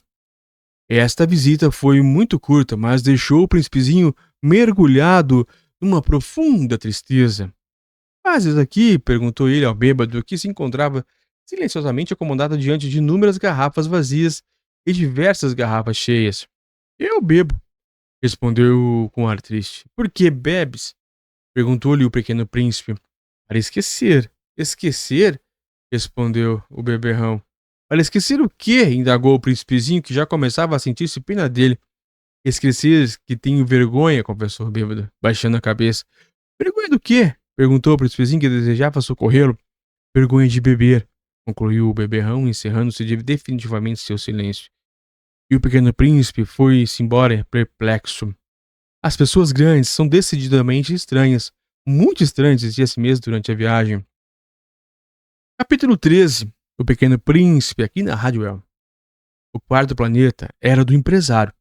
Esta visita foi muito curta, mas deixou o príncipezinho mergulhado numa profunda tristeza. Fazes aqui? Perguntou ele ao bêbado, que se encontrava silenciosamente acomodado diante de inúmeras garrafas vazias e diversas garrafas cheias. Eu bebo, respondeu com ar triste. Por que bebes? Perguntou-lhe o pequeno príncipe. Para esquecer. Esquecer? Respondeu o beberrão. Para esquecer o quê? Indagou o príncipezinho, que já começava a sentir-se pena dele. Esquecer que tenho vergonha, confessou o bêbado, baixando a cabeça. Vergonha do quê? Perguntou o príncipezinho, que desejava socorrê-lo. Vergonha de beber, concluiu o beberrão, encerrando-se definitivamente seu silêncio. E o pequeno príncipe foi-se embora perplexo. As pessoas grandes são decididamente estranhas, muito estranhas, dizia-se mesmo durante a viagem. Capítulo 13. O Pequeno Príncipe, aqui na Rádio El. O quarto planeta era do empresário.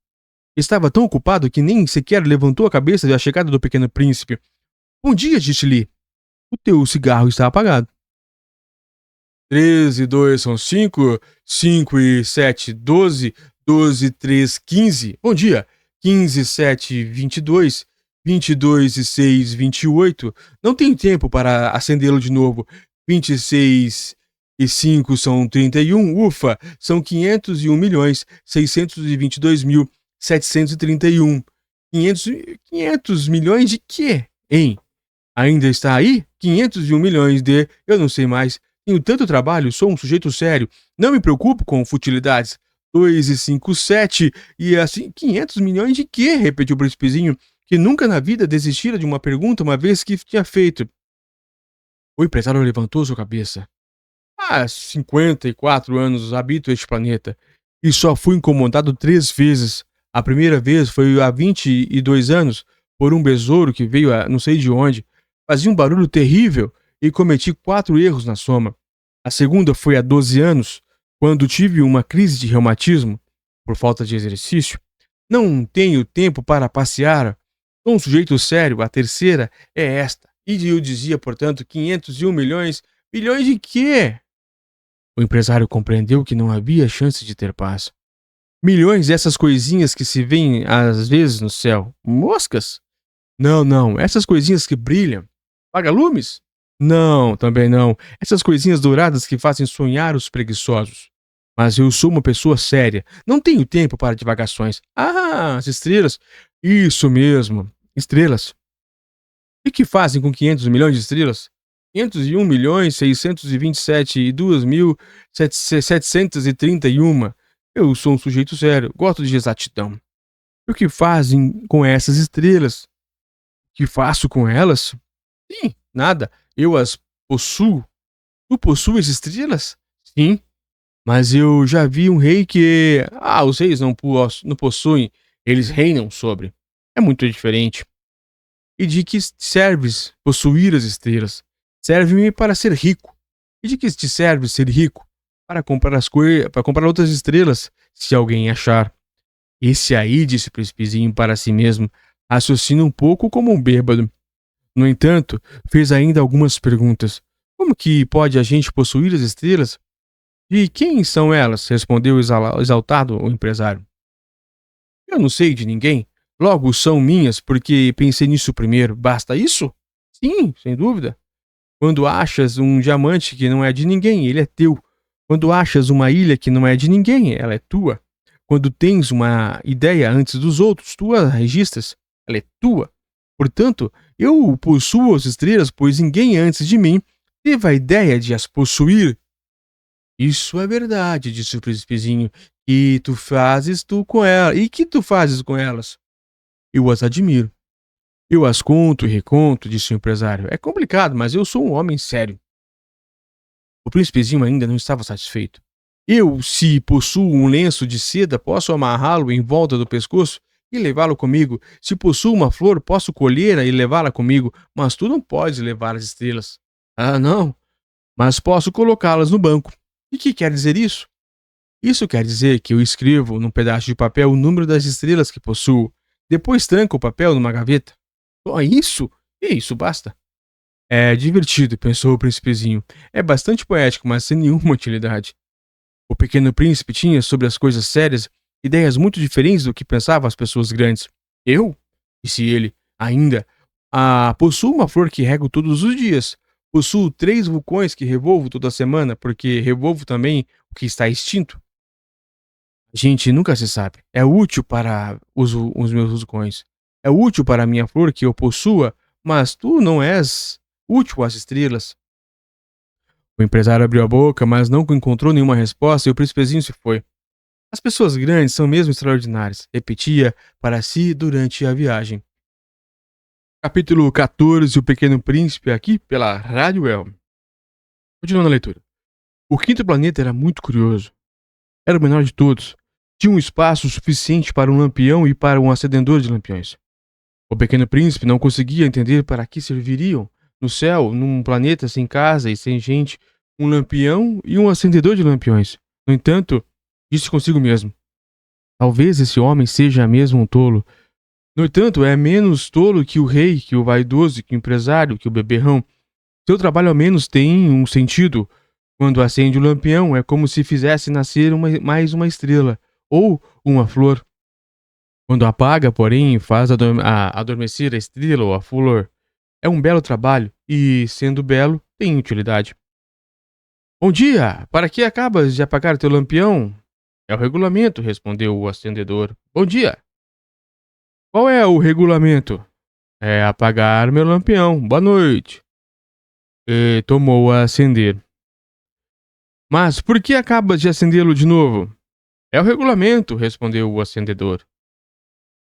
Estava tão ocupado que nem sequer levantou a cabeça da chegada do Pequeno Príncipe. Bom dia, disse-lhe. O teu cigarro está apagado. 3 e 2 são 5, 5 e 7, 12, 12 e 3, 15. Bom dia. 15 e 7, 22, 22 e 6, 28. Não tenho tempo para acendê-lo de novo. 26 e 5 são 31. Ufa, são 501.622.731. 500 milhões de quê, hein? Ainda está aí? 501 milhões de... Eu não sei mais. Tenho tanto trabalho, sou um sujeito sério. Não me preocupo com futilidades. 2 e 5, 7. E assim, 500 milhões de quê? Repetiu o príncipezinho, que nunca na vida desistira de uma pergunta uma vez que tinha feito. O empresário levantou sua cabeça. Há 54 anos habito este planeta e só fui incomodado 3 vezes. A primeira vez foi há 22 anos, por um besouro que veio a não sei de onde. Fazia um barulho terrível e cometi 4 erros na soma. A segunda foi há 12 anos, quando tive uma crise de reumatismo, por falta de exercício. Não tenho tempo para passear. Sou um sujeito sério. A terceira é esta. E eu dizia, portanto, 501 milhões. Milhões de quê? O empresário compreendeu que não havia chance de ter paz. Milhões dessas coisinhas que se veem às vezes no céu. Moscas? Não. Essas coisinhas que brilham. Vagalumes? Não, também não. Essas coisinhas douradas que fazem sonhar os preguiçosos. Mas eu sou uma pessoa séria. Não tenho tempo para divagações. Ah, as estrelas. Isso mesmo. Estrelas. E que fazem com 500 milhões de estrelas? 501.627.2.731. Eu sou um sujeito sério, gosto de exatidão. E o que fazem com essas estrelas? O que faço com elas? Sim, nada. Eu as possuo. Tu possuis estrelas? Sim. Mas eu já vi um rei que... os reis não possuem, eles reinam sobre. É muito diferente. E de que serves possuir as estrelas? Serve-me para ser rico. E de que te serve ser rico? Para comprar para comprar outras estrelas, se alguém achar. Esse aí, disse o príncipezinho para si mesmo, Raciocina um pouco como um bêbado. No entanto, fez ainda algumas perguntas. Como que pode a gente possuir as estrelas? E quem são elas? Respondeu exaltado o empresário. Eu não sei de ninguém. Logo, são minhas porque pensei nisso primeiro. Basta isso? Sim, sem dúvida. Quando achas um diamante que não é de ninguém, ele é teu. Quando achas uma ilha que não é de ninguém, ela é tua. Quando tens uma ideia antes dos outros, tu a registras, ela é tua. Portanto, eu possuo as estrelas, pois ninguém antes de mim teve a ideia de as possuir. Isso é verdade, disse o príncipezinho. E tu fazes tu com elas. E que tu fazes com elas? Eu as admiro. Eu as conto e reconto, disse o empresário. É complicado, mas eu sou um homem sério. O príncipezinho ainda não estava satisfeito. Eu, se possuo um lenço de seda, posso amarrá-lo em volta do pescoço e levá-lo comigo. Se possuo uma flor, posso colhê-la e levá-la comigo, mas tu não podes levar as estrelas. Ah, não, mas posso colocá-las no banco. E que quer dizer isso? Isso quer dizer que eu escrevo num pedaço de papel o número das estrelas que possuo. Depois tranco o papel numa gaveta. Só isso? E isso basta. É divertido, pensou o príncipezinho. É bastante poético, mas sem nenhuma utilidade. O pequeno príncipe tinha, sobre as coisas sérias, ideias muito diferentes do que pensavam as pessoas grandes. Eu, disse ele, ainda, possuo uma flor que rego todos os dias. Possuo 3 vulcões que revolvo toda semana, porque revolvo também o que está extinto. A gente nunca se sabe. É útil para os meus vulcões. É útil para a minha flor que eu possua, mas tu não és útil às estrelas. O empresário abriu a boca, mas não encontrou nenhuma resposta e o príncipezinho se foi. As pessoas grandes são mesmo extraordinárias, repetia para si durante a viagem. Capítulo 14, O Pequeno Príncipe, aqui pela Rádio El. Continuando a leitura. O quinto planeta era muito curioso. Era o menor de todos. Tinha um espaço suficiente para um lampião e para um acendedor de lampiões. O pequeno príncipe não conseguia entender para que serviriam, no céu, num planeta sem casa e sem gente, um lampião e um acendedor de lampiões. No entanto, disse consigo mesmo: talvez esse homem seja mesmo um tolo. No entanto, é menos tolo que o rei, que o vaidoso, que o empresário, que o beberrão. Seu trabalho ao menos tem um sentido. Quando acende o lampião, é como se fizesse nascer mais uma estrela, ou uma flor. Quando apaga, porém, faz adormecer a estrela ou a flor. É um belo trabalho e, sendo belo, tem utilidade. Bom dia! Para que acabas de apagar teu lampião? É o regulamento, respondeu o acendedor. Bom dia! Qual é o regulamento? É apagar meu lampião. Boa noite! E tomou a acender. Mas por que acabas de acendê-lo de novo? É o regulamento, respondeu o acendedor.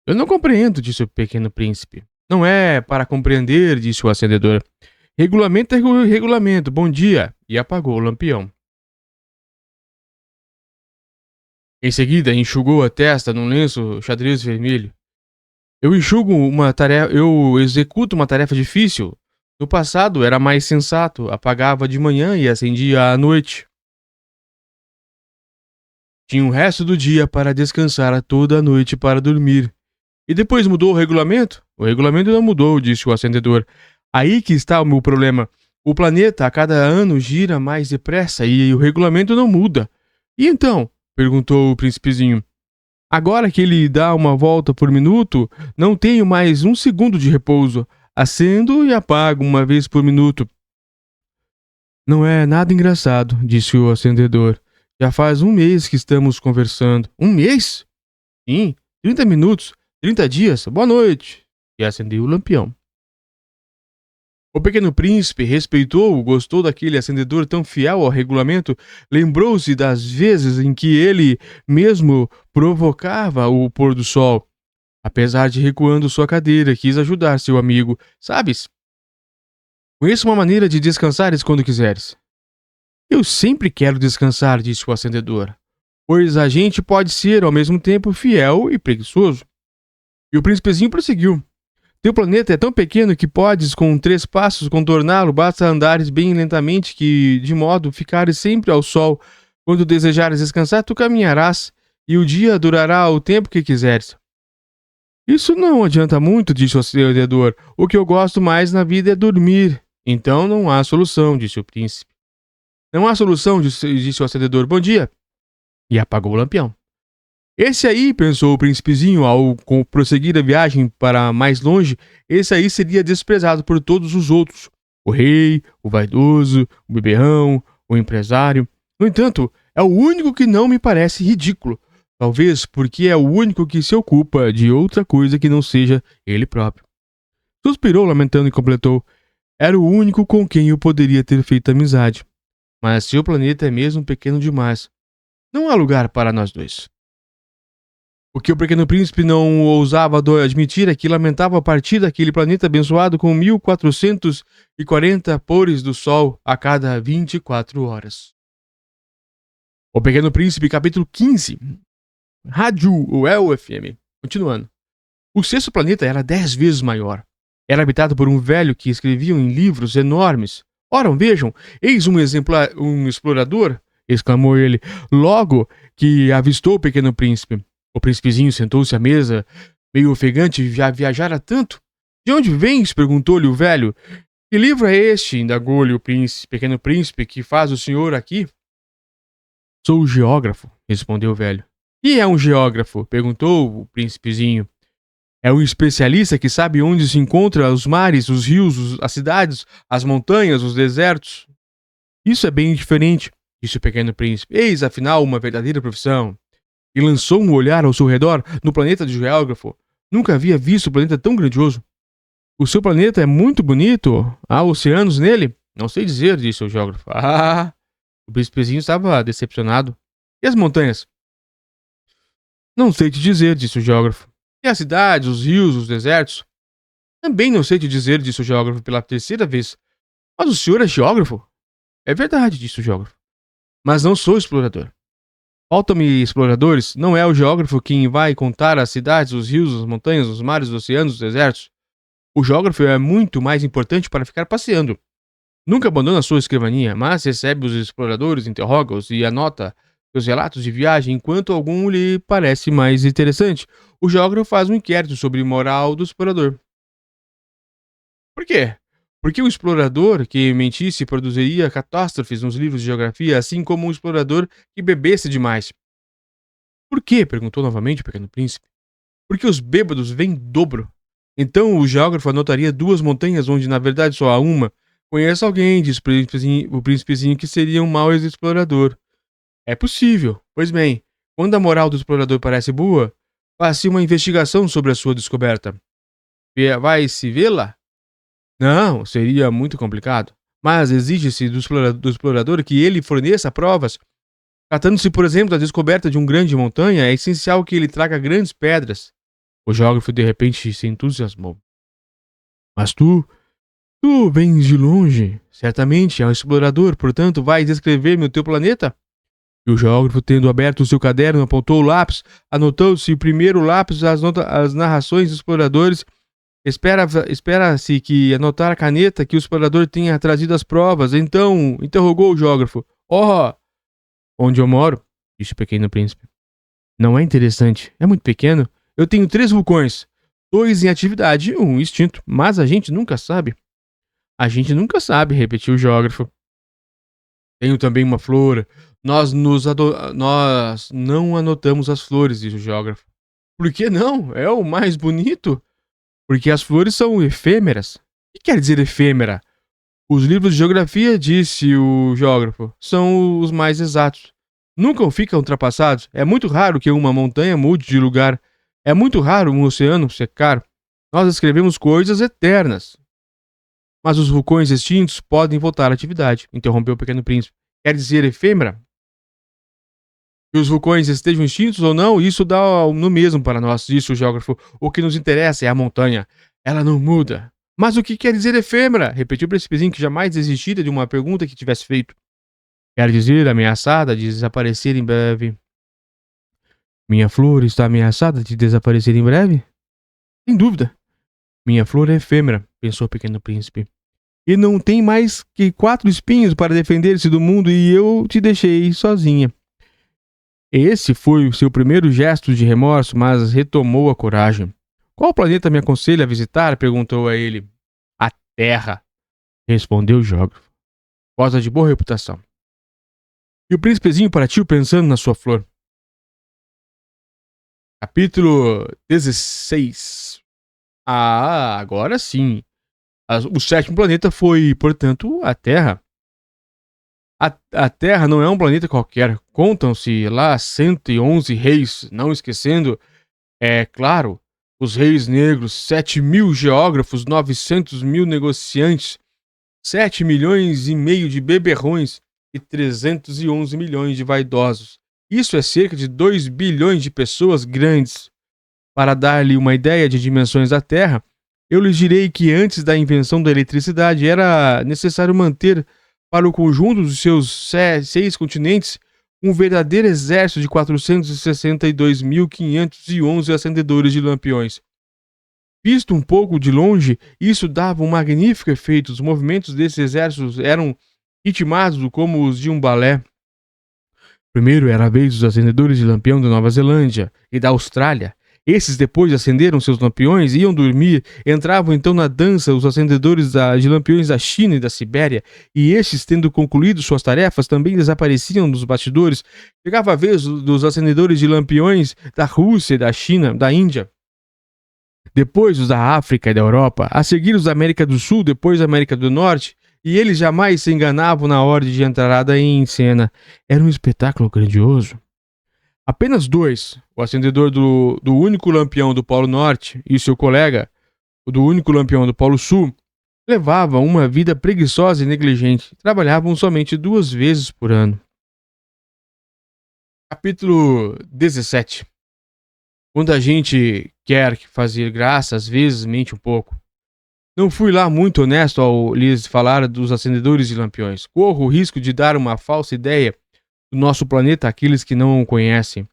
Eu não compreendo, disse o pequeno príncipe. Não é para compreender, disse o acendedor. Regulamento é regulamento. Bom dia! E apagou o lampião. Em seguida, enxugou a testa num lenço xadrez vermelho. Eu executo uma tarefa difícil. No passado era mais sensato, apagava de manhã e acendia à noite. Tinha o resto do dia para descansar, toda a noite para dormir. E depois mudou o regulamento? O regulamento não mudou, disse o acendedor. Aí que está o meu problema. O planeta a cada ano gira mais depressa e o regulamento não muda. E então? Perguntou o príncipezinho. Agora que ele dá uma volta por minuto, não tenho mais um segundo de repouso. Acendo e apago uma vez por minuto. Não é nada engraçado, disse o acendedor. Já faz um mês que estamos conversando. Um mês? Sim, 30 minutos, 30 dias. Boa noite. E acendeu o lampião. O pequeno príncipe respeitou, gostou daquele acendedor tão fiel ao regulamento, lembrou-se das vezes em que ele mesmo provocava o pôr do sol. Apesar de recuando sua cadeira, quis ajudar seu amigo. Sabes, conheço uma maneira de descansares quando quiseres. Eu sempre quero descansar, disse o acendedor, pois a gente pode ser ao mesmo tempo fiel e preguiçoso. E o príncipezinho prosseguiu. Teu planeta é tão pequeno que podes, com 3 passos, contorná-lo, basta andares bem lentamente, que de modo ficares sempre ao sol. Quando desejares descansar, tu caminharás, e o dia durará o tempo que quiseres. Isso não adianta muito, disse o acendedor. O que eu gosto mais na vida é dormir. Então não há solução, disse o príncipe. Não há solução, disse o acendedor. Bom dia. E apagou o lampião. Esse aí, pensou o príncipezinho ao prosseguir a viagem para mais longe, esse aí seria desprezado por todos os outros. O rei, o vaidoso, o beberrão, o empresário. No entanto, é o único que não me parece ridículo. Talvez porque é o único que se ocupa de outra coisa que não seja ele próprio. Suspirou, lamentando, e completou. Era o único com quem eu poderia ter feito amizade. Mas seu planeta é mesmo pequeno demais. Não há lugar para nós dois. O que o pequeno príncipe não ousava admitir é que lamentava partir daquele planeta abençoado com 1440 pores do sol a cada 24 horas. O Pequeno Príncipe, capítulo 15. Rádio UEL FM. Continuando. O sexto planeta era 10 vezes maior. Era habitado por um velho que escrevia em livros enormes. Ora, vejam, eis um explorador, exclamou ele, logo que avistou o Pequeno Príncipe. O príncipezinho sentou-se à mesa, meio ofegante, já viajara tanto. De onde vens? Perguntou-lhe o velho. Que livro é este? Indagou-lhe o Pequeno Príncipe, que faz o senhor aqui? Sou o geógrafo, respondeu o velho. E é um geógrafo? Perguntou o príncipezinho. É um especialista que sabe onde se encontram os mares, os rios, as cidades, as montanhas, os desertos. Isso é bem diferente, disse o Pequeno Príncipe. Eis, afinal, uma verdadeira profissão. E lançou um olhar ao seu redor no planeta de geógrafo. Nunca havia visto um planeta tão grandioso. O seu planeta é muito bonito. Há oceanos nele? Não sei dizer, disse o geógrafo. Ah! O príncipezinho estava decepcionado. E as montanhas? Não sei te dizer, disse o geógrafo. E as cidades, os rios, os desertos? Também não sei te dizer, disse o geógrafo pela terceira vez. Mas o senhor é geógrafo? É verdade, disse o geógrafo. Mas não sou explorador. Faltam-me exploradores. Não é o geógrafo quem vai contar as cidades, os rios, as montanhas, os mares, os oceanos, os desertos. O geógrafo é muito mais importante para ficar passeando. Nunca abandona sua escrivaninha, mas recebe os exploradores, interroga-os e anota seus relatos de viagem enquanto algum lhe parece mais interessante. O geógrafo faz um inquérito sobre a moral do explorador. Por quê? Porque o explorador que mentisse produziria catástrofes nos livros de geografia, assim como um explorador que bebesse demais. Por quê? Perguntou novamente o Pequeno Príncipe. Porque os bêbados vêm dobro. Então o geógrafo anotaria 2 montanhas onde na verdade só há uma. Conheço alguém, disse o príncipezinho, que seria um mau explorador. É possível. Pois bem, quando a moral do explorador parece boa, faça uma investigação sobre a sua descoberta. Vai-se vê-la? Não, seria muito complicado. Mas exige-se do explorador que ele forneça provas. Tratando-se, por exemplo, da descoberta de uma grande montanha, é essencial que ele traga grandes pedras. O geógrafo de repente se entusiasmou. Mas tu vens de longe. Certamente é um explorador, portanto vais descrever-me o teu planeta? E o geógrafo, tendo aberto o seu caderno, apontou o lápis, anotou-se o primeiro lápis as narrações dos exploradores. Espera-se que anotar a caneta que o explorador tenha trazido as provas. Então, interrogou o geógrafo. Oh, onde eu moro? Disse o Pequeno Príncipe. Não é interessante. É muito pequeno. Eu tenho 3 vulcões. 2 em atividade e 1 extinto. Mas a gente nunca sabe. A gente nunca sabe, repetiu o geógrafo. Tenho também uma flor. Nós não anotamos as flores, disse o geógrafo. Por que não? É o mais bonito. Porque as flores são efêmeras. O que quer dizer efêmera? Os livros de geografia, disse o geógrafo, são os mais exatos. Nunca ficam ultrapassados. É muito raro que uma montanha mude de lugar. É muito raro um oceano secar. Nós escrevemos coisas eternas. Mas os vulcões extintos podem voltar à atividade, interrompeu o Pequeno Príncipe. Quer dizer efêmera? Que os vulcões estejam extintos ou não, isso dá no mesmo para nós, disse o geógrafo. O que nos interessa é a montanha. Ela não muda. Mas o que quer dizer efêmera? Repetiu o príncipezinho, que jamais desistira de uma pergunta que tivesse feito. Quer dizer ameaçada de desaparecer em breve. Minha flor está ameaçada de desaparecer em breve? Sem dúvida. Minha flor é efêmera, pensou o Pequeno Príncipe. E não tem mais que 4 espinhos para defender-se do mundo e eu te deixei sozinha. Esse foi o seu primeiro gesto de remorso, mas retomou a coragem. Qual planeta me aconselha a visitar? Perguntou a ele. A Terra, respondeu o geógrafo. Goza de boa reputação. E o príncipezinho partiu pensando na sua flor. Capítulo 16. Agora sim. O sétimo planeta foi, portanto, a Terra. A Terra não é um planeta qualquer. Contam-se lá 111 reis, não esquecendo, é claro, os reis negros, 7.000 geógrafos, 900.000 negociantes, 7 milhões e meio de beberrões e 311 milhões de vaidosos. Isso é cerca de 2 bilhões de pessoas grandes. Para dar-lhe uma ideia de dimensões da Terra, eu lhes direi que antes da invenção da eletricidade era necessário manter para o conjunto dos seus 6 continentes um verdadeiro exército de 462.511 acendedores de lampiões. Visto um pouco de longe, isso dava um magnífico efeito. Os movimentos desses exércitos eram ritmados como os de um balé. Primeiro era a vez dos acendedores de lampião da Nova Zelândia e da Austrália. Esses, depois de acenderam seus lampiões, iam dormir, entravam então na dança os acendedores de lampiões da China e da Sibéria, e estes, tendo concluído suas tarefas, também desapareciam dos bastidores. Chegava a vez dos acendedores de lampiões da Rússia, da China, da Índia. Depois os da África e da Europa, a seguir os da América do Sul, depois da América do Norte, e eles jamais se enganavam na ordem de entrada em cena. Era um espetáculo grandioso. Apenas 2, o acendedor do único lampião do Polo Norte e seu colega, o do único lampião do Polo Sul, levavam uma vida preguiçosa e negligente. Trabalhavam somente 2 vezes por ano. Capítulo 17. Quando a gente quer fazer graça, às vezes mente um pouco. Não fui lá muito honesto ao lhes falar dos acendedores de lampiões. Corro o risco de dar uma falsa ideia do nosso planeta àqueles que não o conhecem.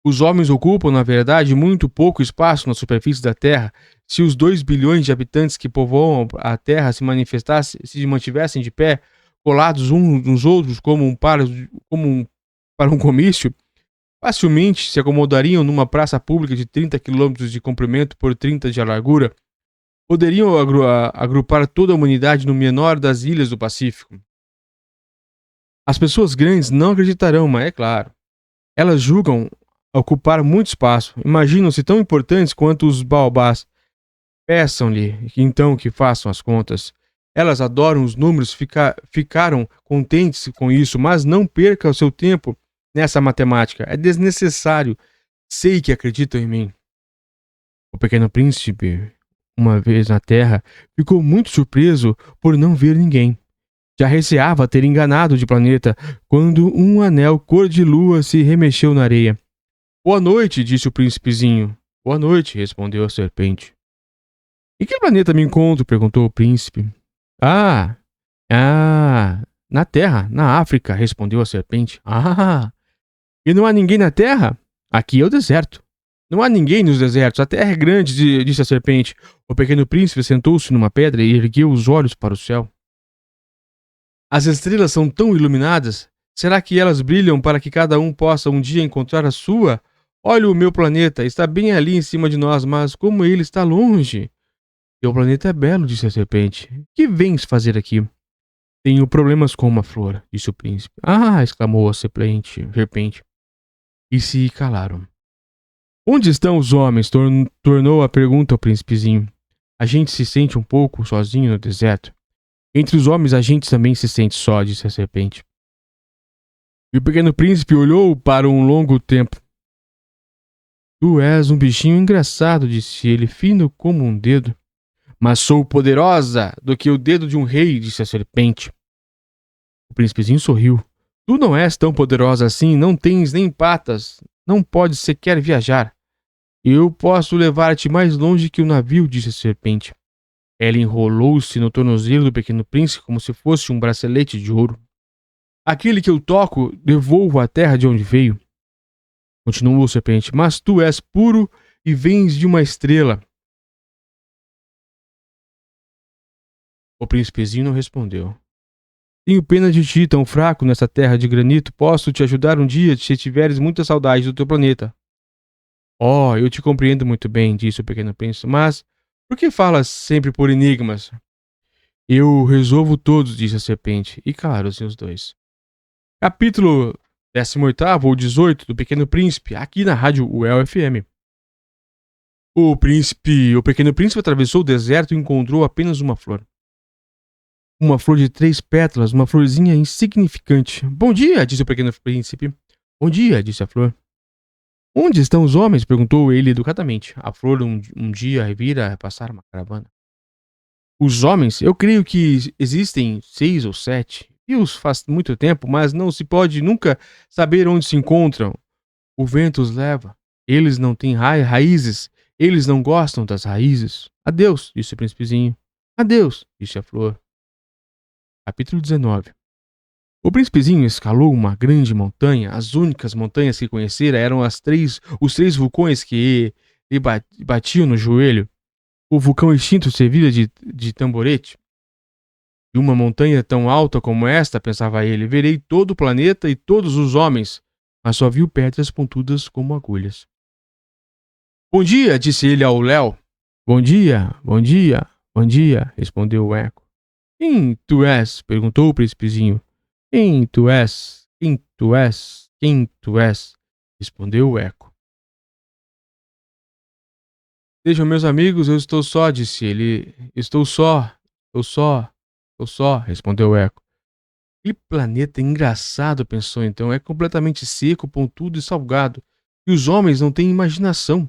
Os homens ocupam, na verdade, muito pouco espaço na superfície da Terra. Se os 2 bilhões de habitantes que povoam a Terra se mantivessem de pé, colados uns nos outros para um comício, facilmente se acomodariam numa praça pública de 30 quilômetros de comprimento por 30 de largura. Poderiam agrupar toda a humanidade no menor das ilhas do Pacífico. As pessoas grandes não acreditarão, mas é claro. Elas julgam ocupar muito espaço. Imaginam-se tão importantes quanto os baobás. Peçam-lhe, então, que façam as contas. Elas adoram os números, ficaram contentes com isso, mas não perca o seu tempo nessa matemática. É desnecessário. Sei que acreditam em mim. O pequeno príncipe, uma vez na Terra, ficou muito surpreso por não ver ninguém. Já receava ter enganado de planeta quando um anel cor de lua se remexeu na areia. Boa noite, disse o príncipezinho. Boa noite, respondeu a serpente. Em que planeta me encontro? Perguntou o príncipe. Na Terra, na África, respondeu a serpente. E não há ninguém na Terra? Aqui é o deserto. Não há ninguém nos desertos, a Terra é grande, disse a serpente. O pequeno príncipe sentou-se numa pedra e ergueu os olhos para o céu. As estrelas são tão iluminadas? Será que elas brilham para que cada um possa um dia encontrar a sua? Olha o meu planeta, está bem ali em cima de nós, mas como ele está longe. Teu planeta é belo, disse a serpente. Que vens fazer aqui? Tenho problemas com uma flor, disse o príncipe. Exclamou a serpente. E se calaram. Onde estão os homens? Tornou a pergunta ao príncipezinho. A gente se sente um pouco sozinho no deserto. Entre os homens a gente também se sente só, disse a serpente. E o pequeno príncipe olhou para um longo tempo. Tu és um bichinho engraçado, disse ele, fino como um dedo. Mas sou poderosa do que o dedo de um rei, disse a serpente. O príncipezinho sorriu. Tu não és tão poderosa assim, não tens nem patas, não podes sequer viajar. Eu posso levar-te mais longe que o navio, disse a serpente. Ela enrolou-se no tornozelo do pequeno príncipe como se fosse um bracelete de ouro. Aquele que eu toco, devolvo à terra de onde veio. Continuou a serpente, mas tu és puro e vens de uma estrela. O príncipezinho não respondeu. Tenho pena de ti, tão fraco nessa terra de granito. Posso te ajudar um dia se tiveres muita saudade do teu planeta. Oh, eu te compreendo muito bem, disse o pequeno príncipe, mas por que falas sempre por enigmas? Eu resolvo todos, disse a serpente, e calaram-se os dois. Capítulo 18º ou 18 do Pequeno Príncipe, aqui na Rádio UEL FM. O pequeno príncipe atravessou o deserto e encontrou apenas uma flor. Uma flor de 3 pétalas, uma florzinha insignificante. Bom dia, disse o pequeno príncipe. Bom dia, disse a flor. Onde estão os homens? Perguntou ele educadamente. A flor um dia vira passar uma caravana. Os homens, eu creio que existem 6 ou 7. Vi-os faz muito tempo, mas não se pode nunca saber onde se encontram. O vento os leva. Eles não têm raízes. Eles não gostam das raízes. Adeus, disse o príncipezinho. Adeus, disse a flor. Capítulo 19. O príncipezinho escalou uma grande montanha. As únicas montanhas que conhecera eram os 3 vulcões que lhe batiam no joelho. O vulcão extinto servia de tamborete. De uma montanha tão alta como esta, pensava ele, verei todo o planeta e todos os homens, mas só viu pedras pontudas como agulhas. Bom dia, disse ele ao Léo. Bom dia, bom dia, bom dia, respondeu o eco. Quem tu és? Perguntou o príncipezinho. Quem tu és? Quem tu és? Quem tu és? Respondeu o eco. Sejam meus amigos, eu estou só, disse ele. Estou só, respondeu o eco. Que planeta engraçado, pensou então. É completamente seco, pontudo e salgado. E os homens não têm imaginação.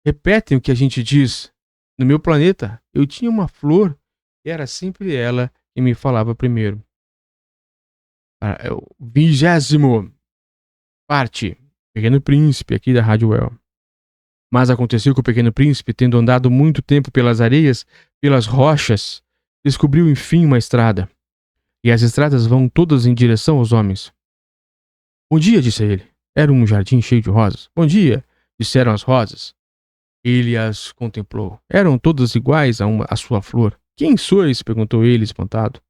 Repetem o que a gente diz. No meu planeta, eu tinha uma flor e era sempre ela que me falava primeiro. É o 20º parte. Pequeno Príncipe, aqui da Rádio UEL. Mas aconteceu que o Pequeno Príncipe, tendo andado muito tempo pelas areias, pelas rochas, descobriu enfim uma estrada. E as estradas vão todas em direção aos homens. Bom dia, disse ele. Era um jardim cheio de rosas. Bom dia, disseram as rosas. Ele as contemplou. Eram todas iguais a sua flor. Quem sois? Perguntou ele, espantado.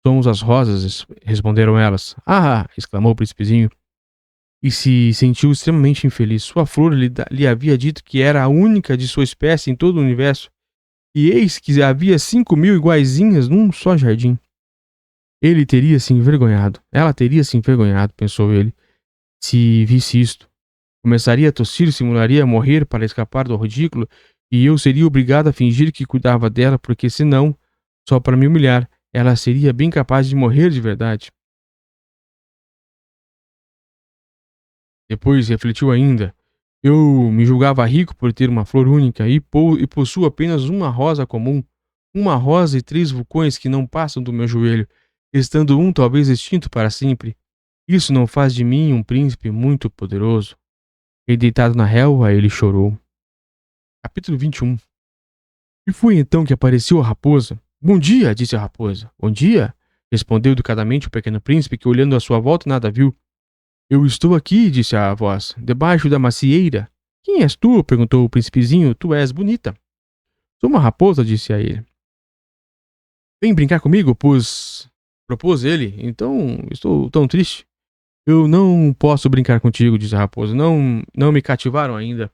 Somos as rosas, responderam elas. Ah! Exclamou o príncipezinho. E se sentiu extremamente infeliz. Sua flor lhe havia dito que era a única de sua espécie em todo o universo. E eis que havia 5.000 iguaizinhas num só jardim. Ele teria se envergonhado. Ela teria se envergonhado, pensou ele, se visse isto. Começaria a tossir, simularia morrer para escapar do ridículo, e eu seria obrigado a fingir que cuidava dela, porque senão, só para me humilhar, ela seria bem capaz de morrer de verdade. Depois refletiu ainda. Eu me julgava rico por ter uma flor única e possuo apenas uma rosa comum. Uma rosa e 3 vulcões que não passam do meu joelho, estando um talvez extinto para sempre. Isso não faz de mim um príncipe muito poderoso. E deitado na relva, ele chorou. Capítulo 21. E foi então que apareceu a raposa. Bom dia, disse a raposa. Bom dia, respondeu educadamente o pequeno príncipe, que olhando à sua volta nada viu. Eu estou aqui, disse a voz, debaixo da macieira. Quem és tu? Perguntou o príncipezinho. Tu és bonita. Sou uma raposa, disse a ele. Vem brincar comigo, propôs ele. Então, estou tão triste. Eu não posso brincar contigo, disse a raposa. Não me cativaram ainda.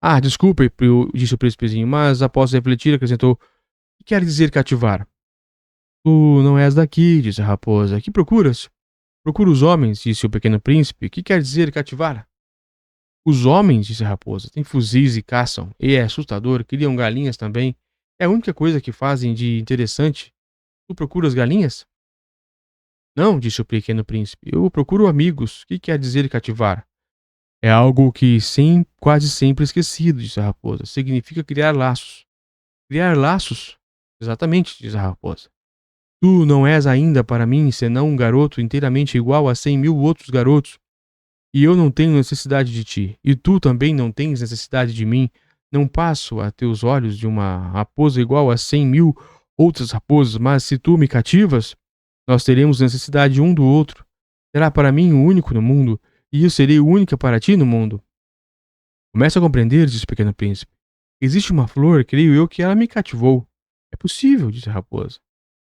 Ah, desculpe, disse o príncipezinho, mas após refletir, acrescentou. O que quer dizer cativar? Tu não és daqui, disse a raposa. Que procuras? Procuro os homens, disse o pequeno príncipe. Que quer dizer cativar? Os homens, disse a raposa, têm fuzis e caçam. E é assustador, criam galinhas também. É a única coisa que fazem de interessante. Tu procuras galinhas? Não, disse o pequeno príncipe. Eu procuro amigos. O que quer dizer cativar? É algo que quase sempre esquecido, disse a raposa. Significa criar laços. Criar laços? Exatamente, disse a raposa. Tu não és ainda para mim senão um garoto inteiramente igual a 100.000 outros garotos. E eu não tenho necessidade de ti. E tu também não tens necessidade de mim. Não passo a teus olhos de uma raposa igual a 100.000 outras raposas, mas se tu me cativas, nós teremos necessidade um do outro. Será para mim o único no mundo, e eu serei única para ti no mundo. Começa a compreender, disse o pequeno príncipe. Existe uma flor, creio eu, que ela me cativou. É possível, disse a raposa.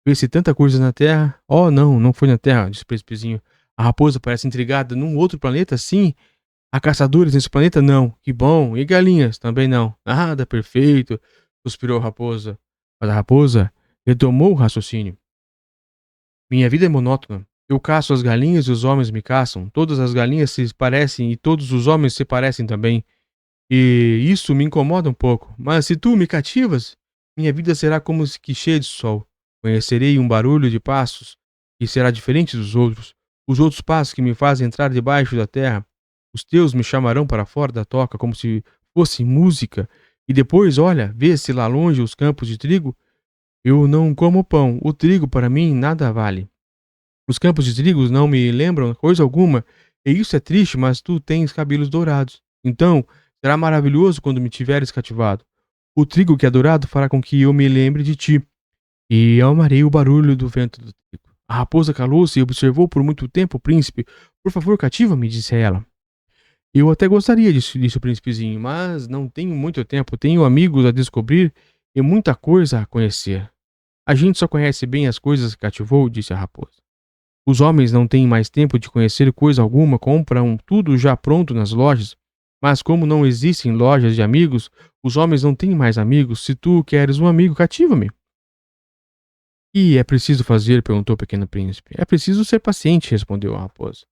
Vê-se tanta coisa na terra. Oh, não foi na terra, disse o príncipezinho. A raposa parece intrigada num outro planeta, sim. Há caçadores nesse planeta? Não. Que bom. E galinhas? Também não. Nada, perfeito, suspirou a raposa. Mas a raposa retomou o raciocínio. Minha vida é monótona. Eu caço as galinhas e os homens me caçam. Todas as galinhas se parecem e todos os homens se parecem também. E isso me incomoda um pouco. Mas se tu me cativas, minha vida será como que cheia de sol. Conhecerei um barulho de passos que será diferente dos outros. Os outros passos que me fazem entrar debaixo da terra. Os teus me chamarão para fora da toca como se fosse música. E depois, olha, vê-se lá longe os campos de trigo. Eu não como pão. O trigo para mim nada vale. Os campos de trigo não me lembram coisa alguma. E isso é triste, mas tu tens cabelos dourados. Então, será maravilhoso quando me tiveres cativado. O trigo que é dourado fará com que eu me lembre de ti. E amarei o barulho do vento do trigo. A raposa calou-se e observou por muito tempo o príncipe. Por favor, cativa-me, disse ela. Eu até gostaria disso, disse o príncipezinho, mas não tenho muito tempo. Tenho amigos a descobrir e muita coisa a conhecer. A gente só conhece bem as coisas que cativou, disse a raposa. Os homens não têm mais tempo de conhecer coisa alguma, compram tudo já pronto nas lojas. Mas como não existem lojas de amigos, os homens não têm mais amigos. Se tu queres um amigo, cativa-me. E é preciso fazer? Perguntou o pequeno príncipe. É preciso ser paciente, respondeu a raposa.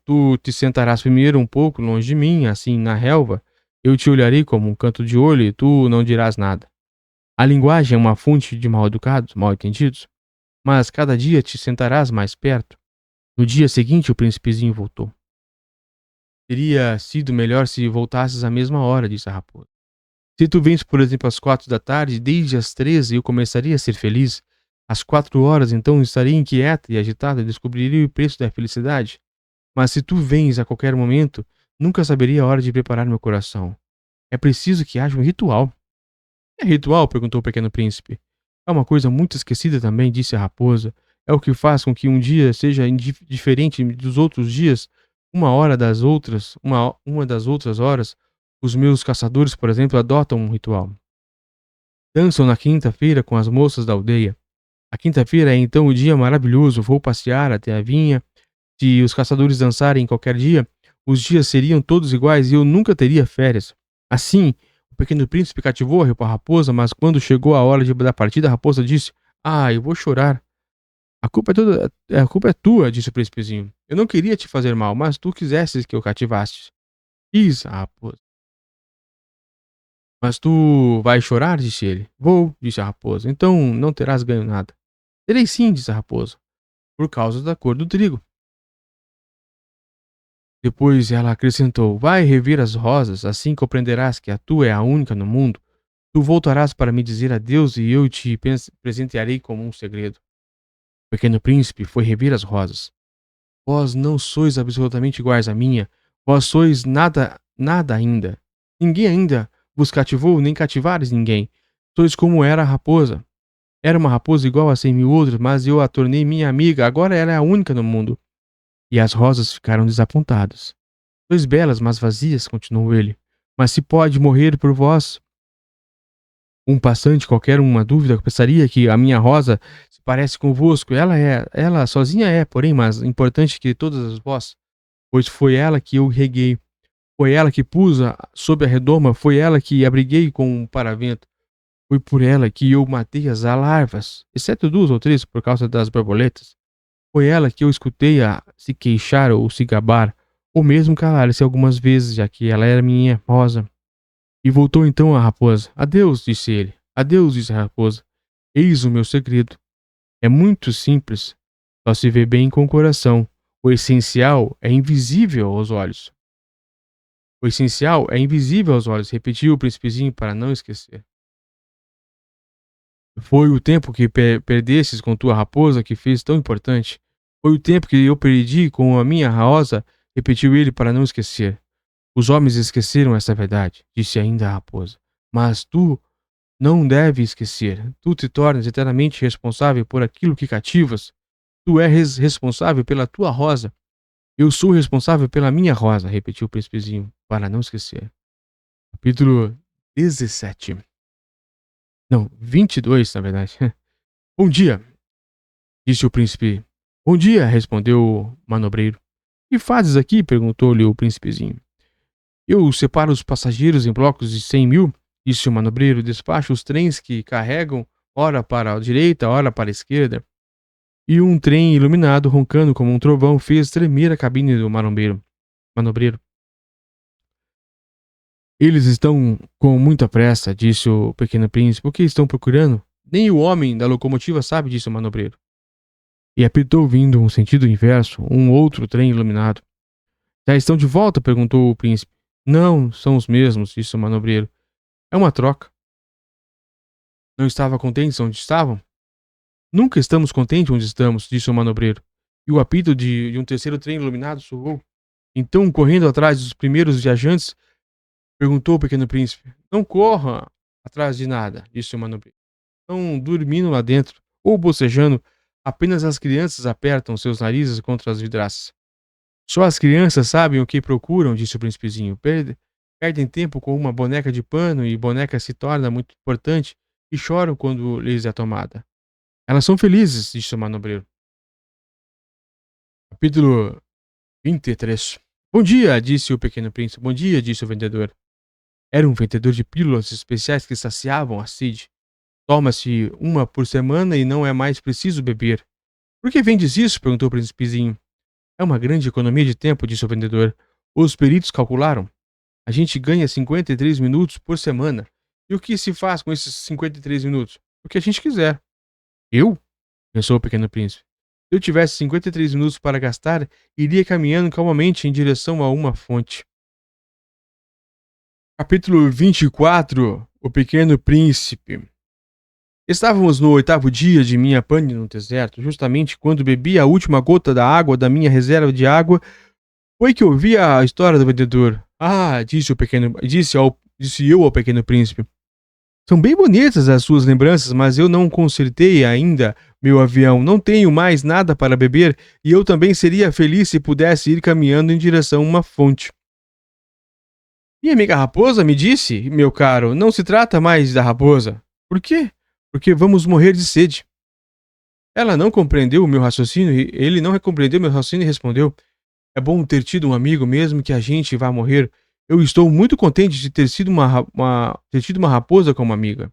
Tu te sentarás primeiro um pouco longe de mim, assim na relva. Eu te olharei como um canto de olho e tu não dirás nada. A linguagem é uma fonte de mal-educados, mal-entendidos. Mas cada dia te sentarás mais perto. No dia seguinte, o príncipezinho voltou. Teria sido melhor se voltasses à mesma hora, disse a raposa. Se tu vens, por exemplo, às 4 da tarde, desde as 13 eu começaria a ser feliz. Às 4 horas, então, estaria inquieta e agitada e descobriria o preço da felicidade. Mas se tu vens a qualquer momento, nunca saberia a hora de preparar meu coração. É preciso que haja um ritual. É ritual? Perguntou o pequeno príncipe. É uma coisa muito esquecida também, disse a raposa. É o que faz com que um dia seja diferente dos outros dias, uma das outras horas. Os meus caçadores, por exemplo, adotam um ritual. Dançam na quinta-feira com as moças da aldeia. A quinta-feira é então o dia maravilhoso. Vou passear até a vinha. Se os caçadores dançarem qualquer dia, os dias seriam todos iguais e eu nunca teria férias. Assim, o pequeno príncipe cativou a raposa, mas quando chegou a hora da partida, a raposa disse: Ah, eu vou chorar. A culpa é tua, disse o príncipezinho. Eu não queria te fazer mal, mas tu quisesses que eu cativasse. Quis a raposa. Mas tu vais chorar, disse ele. Vou, disse a raposa. Então não terás ganho nada. Terei sim, disse a raposa, por causa da cor do trigo. Depois ela acrescentou: Vai rever as rosas, assim compreenderás que a tua é a única no mundo. Tu voltarás para me dizer adeus e eu te presentearei como um segredo. O pequeno príncipe foi rever as rosas. Vós não sois absolutamente iguais à minha. Vós sois nada, nada ainda. Ninguém ainda vos cativou, nem cativares ninguém. Sois como era a raposa. Era uma raposa igual a 100.000 outras, mas eu a tornei minha amiga. Agora ela é a única no mundo. E as rosas ficaram desapontadas. Sois belas, mas vazias, continuou ele. Mas se pode morrer por vós, um passante qualquer uma dúvida pensaria que a minha rosa se parece convosco. Ela sozinha é, porém, mais importante que todas as vós, pois foi ela que eu reguei, foi ela que pus sob a redoma, foi ela que abriguei com um paravento, foi por ela que eu matei as larvas, exceto 2 ou 3 por causa das borboletas. Foi ela que eu escutei a se queixar ou se gabar, ou mesmo calar-se algumas vezes, já que ela era minha rosa. E voltou então a raposa. Adeus, disse ele. Adeus, disse a raposa. Eis o meu segredo. É muito simples. Só se vê bem com o coração. O essencial é invisível aos olhos. O essencial é invisível aos olhos, repetiu o príncipezinho para não esquecer. Foi o tempo que perdestes com tua raposa que fez tão importante. Foi o tempo que eu perdi com a minha rosa, repetiu ele para não esquecer. Os homens esqueceram essa verdade, disse ainda a raposa. Mas tu não deves esquecer. Tu te tornas eternamente responsável por aquilo que cativas. Tu és responsável pela tua rosa. Eu sou responsável pela minha rosa, repetiu o príncipezinho, para não esquecer. Capítulo 17. Não, 22, na verdade. Bom dia, disse o príncipe. Bom dia, respondeu o manobreiro. Que fazes aqui? Perguntou-lhe o príncipezinho. Eu separo os passageiros em blocos de 100.000, disse o manobreiro. Despacho os trens que carregam, ora para a direita, ora para a esquerda. E um trem iluminado, roncando como um trovão, fez tremer a cabine do manobreiro. Eles estão com muita pressa, disse o pequeno príncipe. O que estão procurando? Nem o homem da locomotiva sabe, disse o manobreiro. E apitou vindo um sentido inverso, um outro trem iluminado. Já estão de volta? Perguntou o príncipe. Não, são os mesmos, disse o manobreiro. É uma troca. Não estava contentes onde estavam? Nunca estamos contentes onde estamos, disse o manobreiro. E o apito de um terceiro trem iluminado soou. Então, correndo atrás dos primeiros viajantes, perguntou o pequeno príncipe. Não corra atrás de nada, disse o manobreiro. Estão dormindo lá dentro, ou bocejando. Apenas as crianças apertam seus narizes contra as vidraças. Só as crianças sabem o que procuram, disse o príncipezinho. Perdem tempo com uma boneca de pano e boneca se torna muito importante e choram quando lhes é tomada. Elas são felizes, disse o manobreiro. Capítulo 23. Bom dia, disse o pequeno príncipe. Bom dia, disse o vendedor. Era um vendedor de pílulas especiais que saciavam a sede. Toma-se uma por semana e não é mais preciso beber. Por que vendes isso? Perguntou o príncipezinho. É uma grande economia de tempo, disse o vendedor. Os peritos calcularam. A gente ganha 53 minutos por semana. E o que se faz com esses 53 minutos? O que a gente quiser. Eu? Pensou o pequeno príncipe. Se eu tivesse 53 minutos para gastar, iria caminhando calmamente em direção a uma fonte. Capítulo 24. O Pequeno Príncipe. Estávamos no 8º dia de minha pane no deserto. Justamente quando bebi a última gota da água da minha reserva de água, foi que ouvi a história do vendedor. Ah, disse eu ao pequeno príncipe. São bem bonitas as suas lembranças, mas eu não consertei ainda meu avião. Não tenho mais nada para beber e eu também seria feliz se pudesse ir caminhando em direção a uma fonte. Minha amiga raposa me disse, meu caro, não se trata mais da raposa. Por quê? Porque vamos morrer de sede. Ela não compreendeu o meu raciocínio e ele não compreendeu meu raciocínio e respondeu: é bom ter tido um amigo mesmo que a gente vá morrer. Eu estou muito contente de ter tido uma raposa como amiga.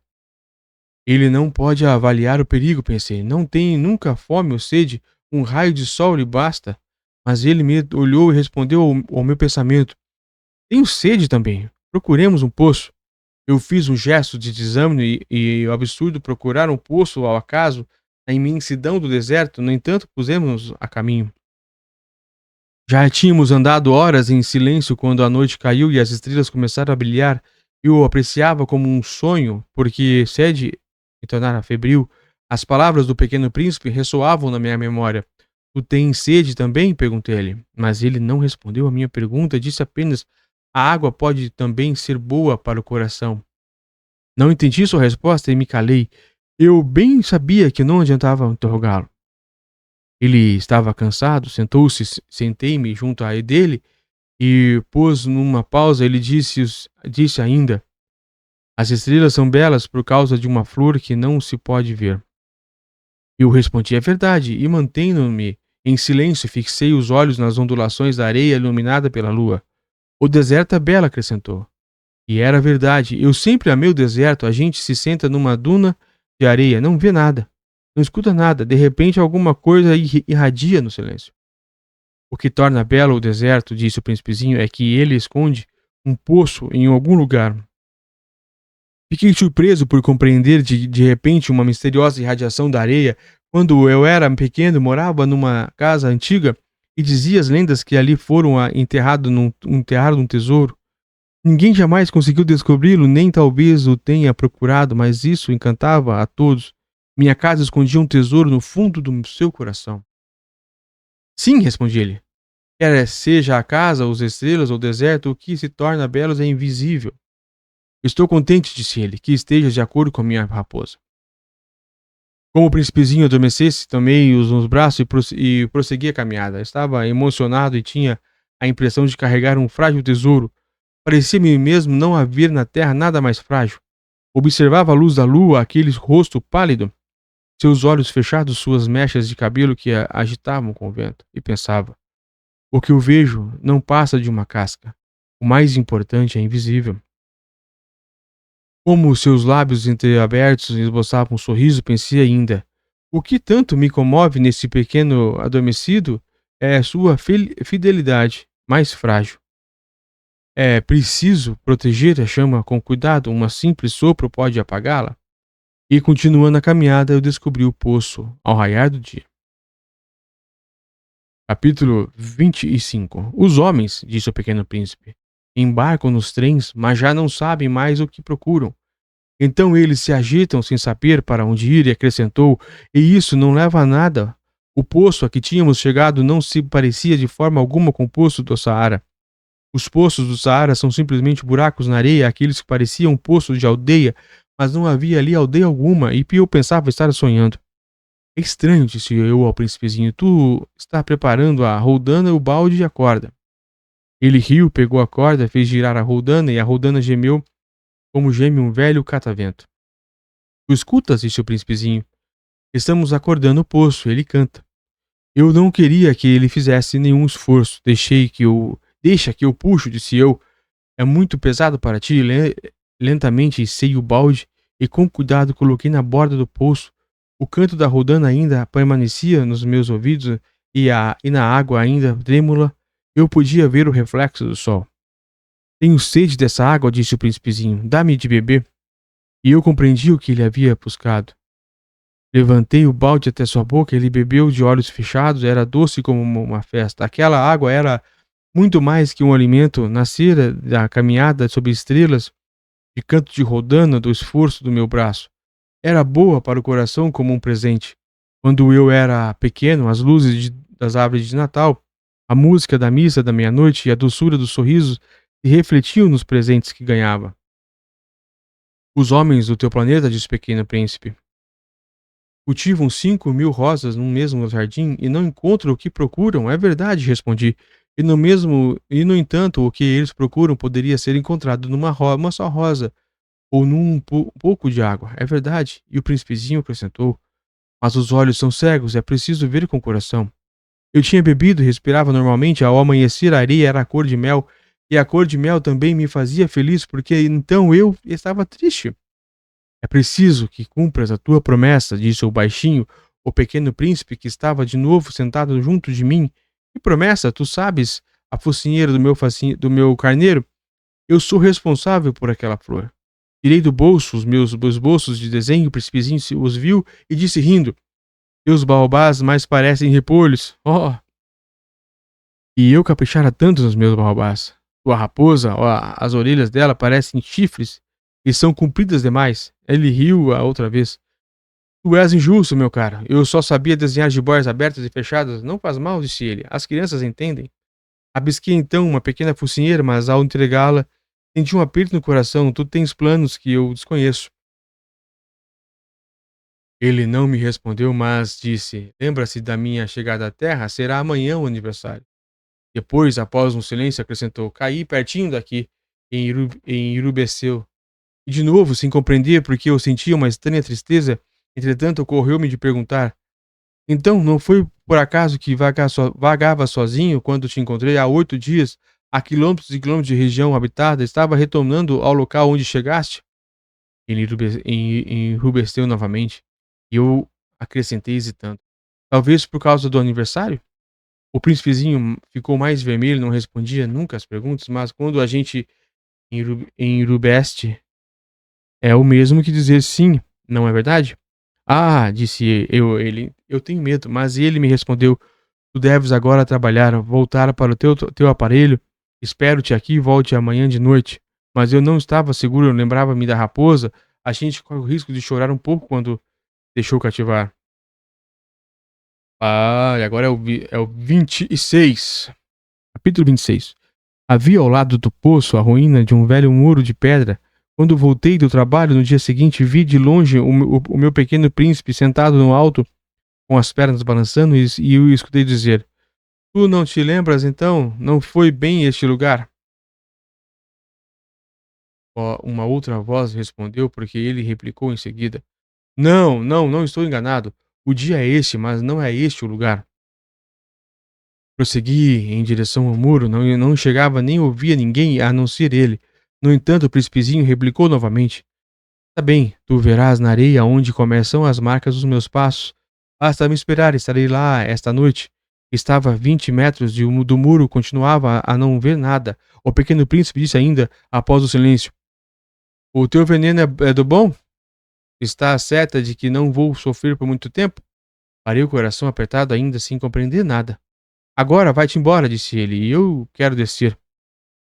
Ele não pode avaliar o perigo, pensei. Não tem nunca fome ou sede, um raio de sol lhe basta. Mas ele me olhou e respondeu ao meu pensamento: tenho sede também. Procuremos um poço. Eu fiz um gesto de desânimo e o absurdo procurar um poço ao acaso na imensidão do deserto. No entanto, pusemos-nos a caminho. Já tínhamos andado horas em silêncio quando a noite caiu e as estrelas começaram a brilhar. Eu o apreciava como um sonho, porque sede me tornara febril. As palavras do pequeno príncipe ressoavam na minha memória. Tu tens sede também? Perguntei-lhe. Mas ele não respondeu à minha pergunta, disse apenas: a água pode também ser boa para o coração. Não entendi sua resposta e me calei. Eu bem sabia que não adiantava interrogá-lo. Ele estava cansado, sentou-se, sentei-me junto a dele e pôs numa pausa. Ele disse ainda: as estrelas são belas por causa de uma flor que não se pode ver. Eu respondi: é verdade, e mantendo-me em silêncio, fixei os olhos nas ondulações da areia iluminada pela lua. O deserto é belo, acrescentou. E era verdade. Eu sempre amei o deserto. A gente se senta numa duna de areia, não vê nada, não escuta nada. De repente, alguma coisa irradia no silêncio. O que torna belo o deserto, disse o príncipezinho, é que ele esconde um poço em algum lugar. Fiquei surpreso por compreender de repente uma misteriosa irradiação da areia. Quando eu era pequeno, morava numa casa antiga e dizia as lendas que ali foram enterrados num tesouro. Ninguém jamais conseguiu descobri-lo, nem talvez o tenha procurado, mas isso encantava a todos. Minha casa escondia um tesouro no fundo do seu coração. Sim, respondi ele. Quer seja a casa, as estrelas ou o deserto, o que se torna belos é invisível. Estou contente, disse ele, que estejas de acordo com a minha raposa. Como o príncipezinho adormecesse, tomei-os nos braços e prossegui a caminhada. Estava emocionado e tinha a impressão de carregar um frágil tesouro. Parecia-me mesmo não haver na terra nada mais frágil. Observava a luz da lua, aquele rosto pálido, seus olhos fechados, suas mechas de cabelo que agitavam com o vento, e pensava: O que eu vejo não passa de uma casca. O mais importante é invisível. Como os seus lábios entreabertos esboçavam um sorriso, pensei ainda: o que tanto me comove nesse pequeno adormecido é a sua fidelidade mais frágil. É preciso proteger a chama com cuidado, um simples sopro pode apagá-la. E continuando a caminhada, eu descobri o poço ao raiar do dia. Capítulo 25. Os homens, disse o pequeno príncipe, embarcam nos trens, mas já não sabem mais o que procuram. Então eles se agitam sem saber para onde ir e acrescentou: e isso não leva a nada. O poço a que tínhamos chegado não se parecia de forma alguma com o poço do Saara. Os poços do Saara são simplesmente buracos na areia, aqueles que pareciam poços de aldeia, mas não havia ali aldeia alguma, e eu pensava estar sonhando. É estranho, disse eu ao príncipezinho. Tu está preparando a roldana, o balde e a corda. Ele riu, pegou a corda, fez girar a roldana e a roldana gemeu como geme um velho catavento. Tu escutas, disse o príncipezinho. Estamos acordando o poço, ele canta. Eu não queria que ele fizesse nenhum esforço. Deixa que eu puxo, disse eu. É muito pesado para ti. Lentamente içei o balde e com cuidado coloquei na borda do poço. O canto da roldana ainda permanecia nos meus ouvidos e na água ainda trêmula eu podia ver o reflexo do sol. Tenho sede dessa água, disse o príncipezinho. Dá-me de beber. E eu compreendi o que ele havia buscado. Levantei o balde até sua boca, ele bebeu de olhos fechados, era doce como uma festa. Aquela água era muito mais que um alimento, nascera da caminhada sob estrelas, de canto de rodana, do esforço do meu braço. Era boa para o coração como um presente. Quando eu era pequeno, as luzes das árvores de Natal, a música da missa da meia-noite e a doçura dos sorrisos se refletiam nos presentes que ganhava. Os homens do teu planeta, disse o pequeno príncipe, cultivam 5.000 rosas num mesmo jardim e não encontram o que procuram. É verdade, respondi. No entanto, o que eles procuram poderia ser encontrado uma só rosa ou num pouco de água. É verdade. E o príncipezinho acrescentou: mas os olhos são cegos, é preciso ver com o coração. Eu tinha bebido e respirava normalmente, ao amanhecer a areia era a cor de mel, e a cor de mel também me fazia feliz, porque então eu estava triste. É preciso que cumpras a tua promessa, disse o baixinho, o pequeno príncipe que estava de novo sentado junto de mim. Que promessa? Tu sabes, a focinheira do meu carneiro? Eu sou responsável por aquela flor. Tirei do bolso os meus bolsos de desenho, o príncipezinho os viu e disse rindo: teus baobás mais parecem repolhos. Oh! E eu caprichara tanto nos meus baobás. Tua raposa, as orelhas dela parecem chifres e são compridas demais. Ele riu a outra vez. Tu és injusto, meu caro. Eu só sabia desenhar jiboias abertas e fechadas. Não faz mal, disse ele. As crianças entendem. Abisquei então uma pequena focinheira, mas ao entregá-la, senti um aperto no coração. Tu tens planos que eu desconheço. Ele não me respondeu, mas disse: lembra-se da minha chegada à terra? Será amanhã o aniversário. Depois, após um silêncio, acrescentou: caí pertinho daqui, enrubesceu. E de novo, sem compreender porque eu sentia uma estranha tristeza, entretanto, ocorreu-me de perguntar: então, não foi por acaso que vagava sozinho quando te encontrei há 8 dias, a quilômetros e quilômetros de região habitada, estava retornando ao local onde chegaste? Ele enrubesceu novamente, e eu acrescentei hesitando: talvez por causa do aniversário? O príncipezinho ficou mais vermelho, não respondia nunca às perguntas, mas quando a gente enrubesce, é o mesmo que dizer sim, não é verdade? Ah, disse eu tenho medo, mas ele me respondeu: tu deves agora trabalhar, voltar para o teu aparelho, espero-te aqui e volte amanhã de noite. Mas eu não estava seguro, eu lembrava-me da raposa, a gente corre o risco de chorar um pouco quando deixou cativar. Ah, e agora é o 26. Capítulo 26. Havia ao lado do poço a ruína de um velho muro de pedra. Quando voltei do trabalho no dia seguinte, vi de longe o meu pequeno príncipe sentado no alto, com as pernas balançando, e eu escutei dizer: tu não te lembras então? Não foi bem este lugar? Uma outra voz respondeu, porque ele replicou em seguida: não, não, não estou enganado. O dia é este, mas não é este o lugar. Prossegui em direção ao muro, não enxergava nem ouvia ninguém a não ser ele. No entanto, o príncipezinho replicou novamente: Tá bem, tu verás na areia onde começam as marcas dos meus passos. Basta me esperar, estarei lá esta noite. Estava a 20 metros do muro, continuava a não ver nada. O pequeno príncipe disse ainda, após o silêncio: O teu veneno é do bom? Está certa de que não vou sofrer por muito tempo? Parei o coração apertado ainda sem compreender nada. Agora vai-te embora, disse ele, e eu quero descer.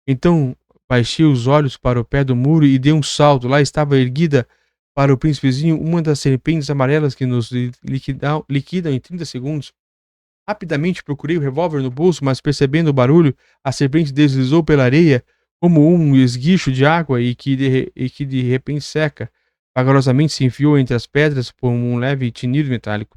Então baixei os olhos para o pé do muro e dei um salto. Lá estava erguida para o príncipezinho uma das serpentes amarelas que nos liquidam em 30 segundos. Rapidamente procurei o revólver no bolso, mas percebendo o barulho, a serpente deslizou pela areia como um esguicho de água e que de repente seca. Vagarosamente se enfiou entre as pedras por um leve tinido metálico.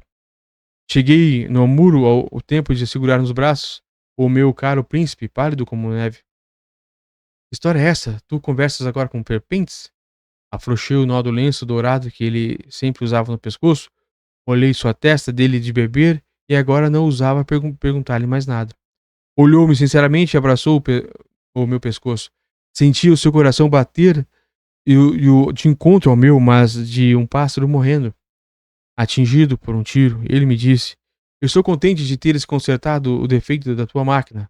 Cheguei no muro ao tempo de segurar nos braços o meu caro príncipe, pálido como neve. Que história é essa? Tu conversas agora com serpentes? Afrouxei o nó do lenço dourado que ele sempre usava no pescoço, olhei sua testa dele de beber e agora não ousava perguntar-lhe mais nada. Olhou-me sinceramente e abraçou o meu pescoço. Senti o seu coração bater de encontro ao meu, mas de um pássaro morrendo, atingido por um tiro. Ele me disse: Eu estou contente de teres consertado o defeito da tua máquina.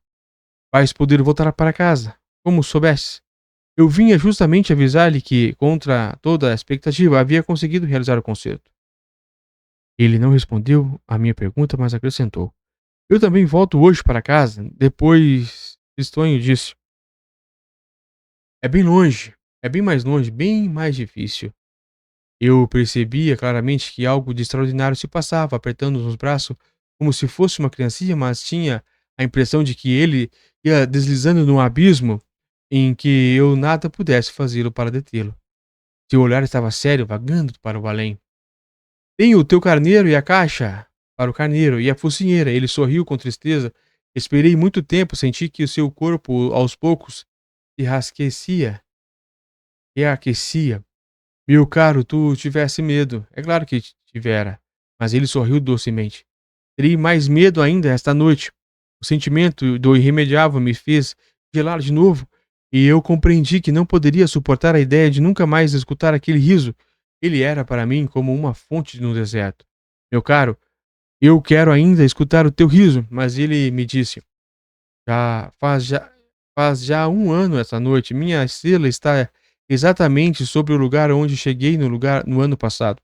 Vais poder voltar para casa. Como soubestes? Eu vinha justamente avisar-lhe que, contra toda a expectativa, havia conseguido realizar o concerto. Ele não respondeu à minha pergunta, mas acrescentou: Eu também volto hoje para casa. Depois, Tristonho disse: É bem longe, é bem mais longe, bem mais difícil. Eu percebia claramente que algo de extraordinário se passava, apertando os braços como se fosse uma criancinha, mas tinha a impressão de que ele ia deslizando num abismo em que eu nada pudesse fazê-lo para detê-lo. Seu olhar estava sério, vagando para o além. Tenho o teu carneiro e a caixa para o carneiro e a focinheira. Ele sorriu com tristeza. Esperei muito tempo, senti que o seu corpo, aos poucos, se rasquecia e aquecia. Meu caro, tu tivesse medo. É claro que tivera. Mas ele sorriu docemente. Terei mais medo ainda esta noite. O sentimento do irremediável me fez gelar de novo, e eu compreendi que não poderia suportar a ideia de nunca mais escutar aquele riso. Ele era para mim como uma fonte no deserto. Meu caro, eu quero ainda escutar o teu riso, mas ele me disse: já faz já faz já um ano essa noite. Minha estrela está exatamente sobre o lugar onde cheguei no ano passado.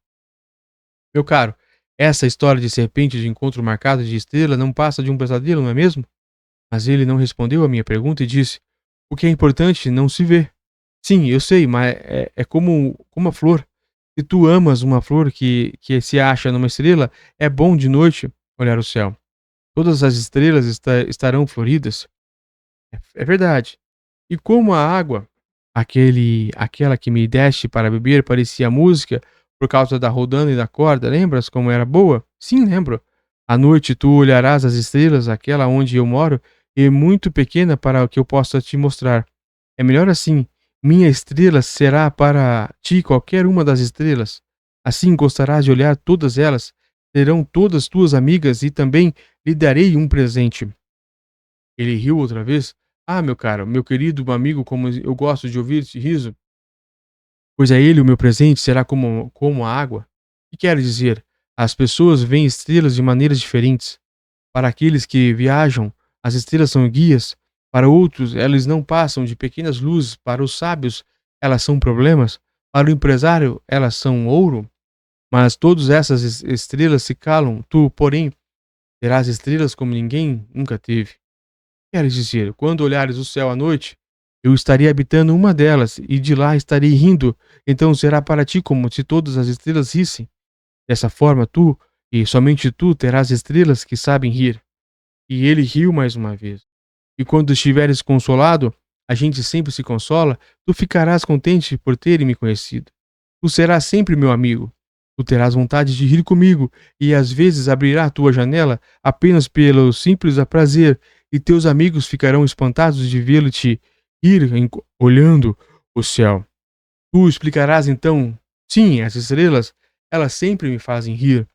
Meu caro, essa história de serpente de encontro marcado de estrela não passa de um pesadelo, não é mesmo? Mas ele não respondeu à minha pergunta e disse: O que é importante não se vê. Sim, eu sei, mas é como a flor. Se tu amas uma flor que se acha numa estrela, é bom de noite olhar o céu. Todas as estrelas estarão floridas. É verdade. E como a água, aquela que me deste para beber, parecia música por causa da rodana e da corda, lembras como era boa? Sim, lembro. À noite tu olharás as estrelas, aquela onde eu moro, é muito pequena para o que eu possa te mostrar. É melhor assim. Minha estrela será para ti qualquer uma das estrelas. Assim gostarás de olhar todas elas, serão todas tuas amigas e também lhe darei um presente. Ele riu outra vez. Ah, meu caro, meu querido amigo, como eu gosto de ouvir esse riso. Pois a ele o meu presente será como a água. O que quer dizer? As pessoas veem estrelas de maneiras diferentes. Para aqueles que viajam, as estrelas são guias. Para outros, elas não passam de pequenas luzes. Para os sábios, elas são problemas. Para o empresário, elas são ouro. Mas todas essas estrelas se calam. Tu, porém, terás estrelas como ninguém nunca teve. Queres dizer, quando olhares o céu à noite, eu estarei habitando uma delas, e de lá estarei rindo, então será para ti como se todas as estrelas rissem. Dessa forma, tu, e somente tu, terás estrelas que sabem rir. E ele riu mais uma vez. E quando estiveres consolado, a gente sempre se consola, tu ficarás contente por ter me conhecido. Tu serás sempre meu amigo. Tu terás vontade de rir comigo, e às vezes abrirá a tua janela apenas pelo simples prazer, e teus amigos ficarão espantados de vê-lo-te ir olhando o céu. Tu explicarás então: sim, as estrelas, elas sempre me fazem rir.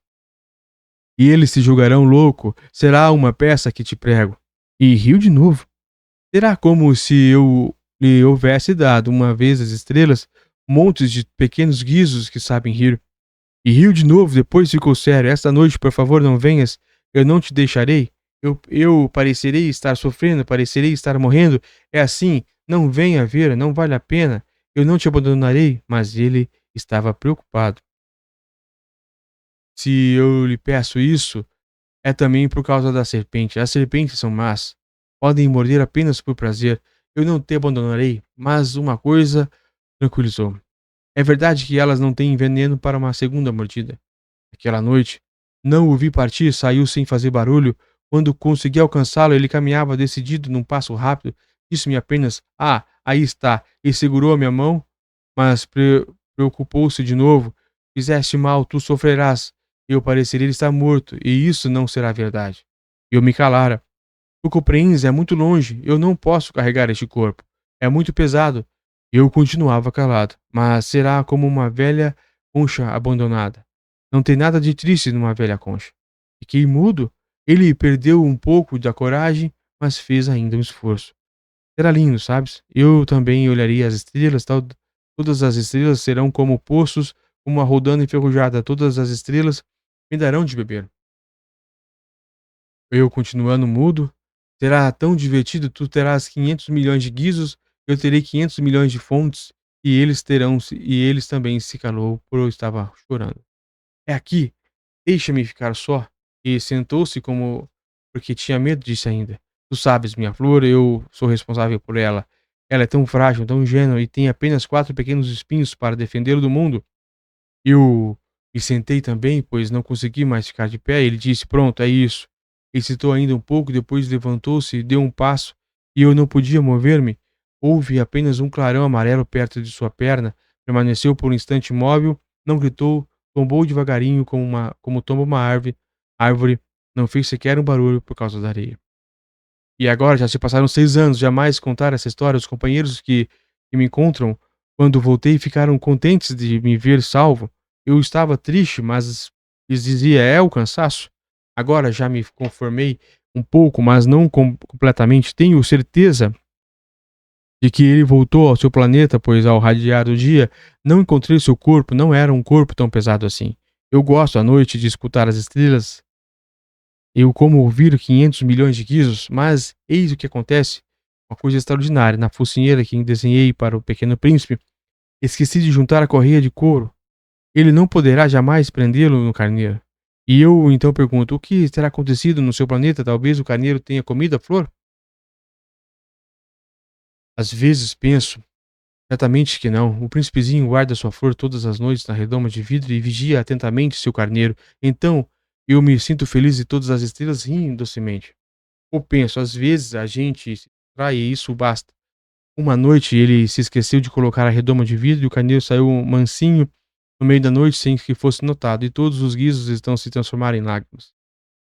E eles te julgarão louco, será uma peça que te prego. E riu de novo. Será como se eu lhe houvesse dado uma vez as estrelas, montes de pequenos guizos que sabem rir. E riu de novo, depois ficou sério. Esta noite, por favor, não venhas. Eu não te deixarei. Eu parecerei estar sofrendo, parecerei estar morrendo. É assim, não venha ver, não vale a pena. Eu não te abandonarei. Mas ele estava preocupado. Se eu lhe peço isso, é também por causa da serpente. As serpentes são más. Podem morder apenas por prazer. Eu não te abandonarei. Mas uma coisa tranquilizou. É verdade que elas não têm veneno para uma segunda mordida. Aquela noite, não o vi partir, saiu sem fazer barulho. Quando consegui alcançá-lo, ele caminhava decidido num passo rápido. Disse-me apenas: "Ah, aí está", e segurou a minha mão, mas preocupou-se de novo. "Fizeste mal, tu sofrerás. Eu parecerei estar morto, e isso não será verdade." Eu me calara. "Tu compreendes, é muito longe. Eu não posso carregar este corpo. É muito pesado." Eu continuava calado. "Mas será como uma velha concha abandonada. Não tem nada de triste numa velha concha." Fiquei mudo. Ele perdeu um pouco da coragem, mas fez ainda um esforço. "Será lindo, sabes? Eu também olharia as estrelas, todas as estrelas serão como poços, como uma rodando enferrujada. Todas as estrelas me darão de beber." Eu continuando mudo. "Será tão divertido, tu terás 500 milhões de guizos, eu terei 500 milhões de fontes, e eles também." Se calou, por eu estava chorando. "É aqui, deixa-me ficar só." E sentou-se como porque tinha medo disso ainda. "Tu sabes, minha flor, eu sou responsável por ela. Ela é tão frágil, tão ingênua e tem apenas 4 pequenos espinhos para defendê-lo do mundo." Eu me sentei também, pois não consegui mais ficar de pé. Ele disse: "Pronto, é isso." Hesitou ainda um pouco, depois levantou-se e deu um passo, e eu não podia mover-me. Houve apenas um clarão amarelo perto de sua perna. Permaneceu por um instante imóvel, não gritou, tombou devagarinho como tomba uma árvore, não fez sequer um barulho por causa da areia. E agora já se passaram 6 anos, jamais contar essa história. Os companheiros que me encontram quando voltei ficaram contentes de me ver salvo. Eu estava triste, mas lhes dizia: "É o cansaço." Agora já me conformei um pouco, mas não completamente. Tenho certeza de que ele voltou ao seu planeta, pois ao radiar do dia, não encontrei seu corpo. Não era um corpo tão pesado assim. Eu gosto à noite de escutar as estrelas. Eu como ouvir 500 milhões de guizos, mas eis o que acontece. Uma coisa extraordinária. Na focinheira que desenhei para o Pequeno Príncipe, esqueci de juntar a correia de couro. Ele não poderá jamais prendê-lo no carneiro. E eu então pergunto: o que terá acontecido no seu planeta? Talvez o carneiro tenha comido a flor? Às vezes penso, certamente que não. O príncipezinho guarda sua flor todas as noites na redoma de vidro e vigia atentamente seu carneiro. Então eu me sinto feliz e todas as estrelas riem docemente. Ou penso, às vezes a gente se distrai e isso basta. Uma noite ele se esqueceu de colocar a redoma de vidro e o carneiro saiu mansinho no meio da noite sem que fosse notado, e todos os guizos estão se transformaram em lágrimas.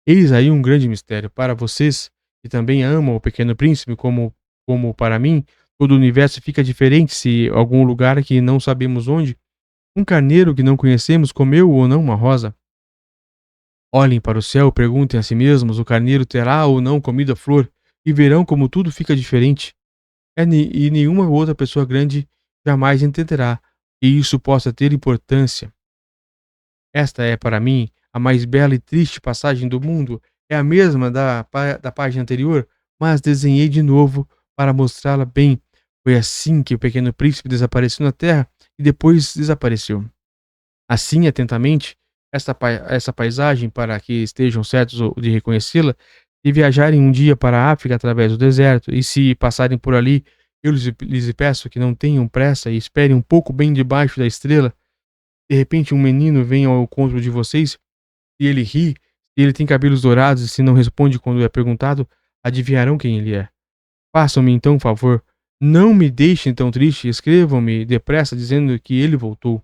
Eis aí um grande mistério. Para vocês, que também amam o Pequeno Príncipe, como para mim, todo o universo fica diferente se algum lugar que não sabemos onde, um carneiro que não conhecemos comeu ou não uma rosa. Olhem para o céu, perguntem a si mesmos: o carneiro terá ou não comido a flor? E verão como tudo fica diferente. E nenhuma outra pessoa grande jamais entenderá que isso possa ter importância. Esta é, para mim, a mais bela e triste passagem do mundo. É a mesma da página anterior, mas desenhei de novo para mostrá-la bem. Foi assim que o Pequeno Príncipe desapareceu na Terra e depois desapareceu. Assim, atentamente, essa paisagem, para que estejam certos de reconhecê-la, e viajarem um dia para a África através do deserto, e se passarem por ali, eu lhes peço que não tenham pressa e esperem um pouco bem debaixo da estrela. De repente, um menino vem ao encontro de vocês, e ele ri, e ele tem cabelos dourados, e se não responde quando é perguntado, adivinharão quem ele é. Façam-me então um favor, não me deixem tão triste, escrevam-me depressa dizendo que ele voltou.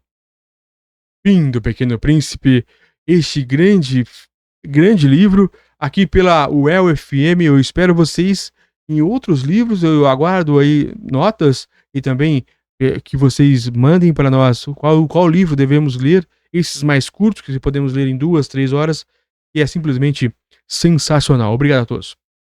Fim do Pequeno Príncipe, este grande livro, aqui pela UEL FM. Eu espero vocês em outros livros. Eu aguardo aí notas e também que vocês mandem para nós qual livro devemos ler, esses mais curtos, que podemos ler em 2, 3 horas, e é simplesmente sensacional. Obrigado a todos.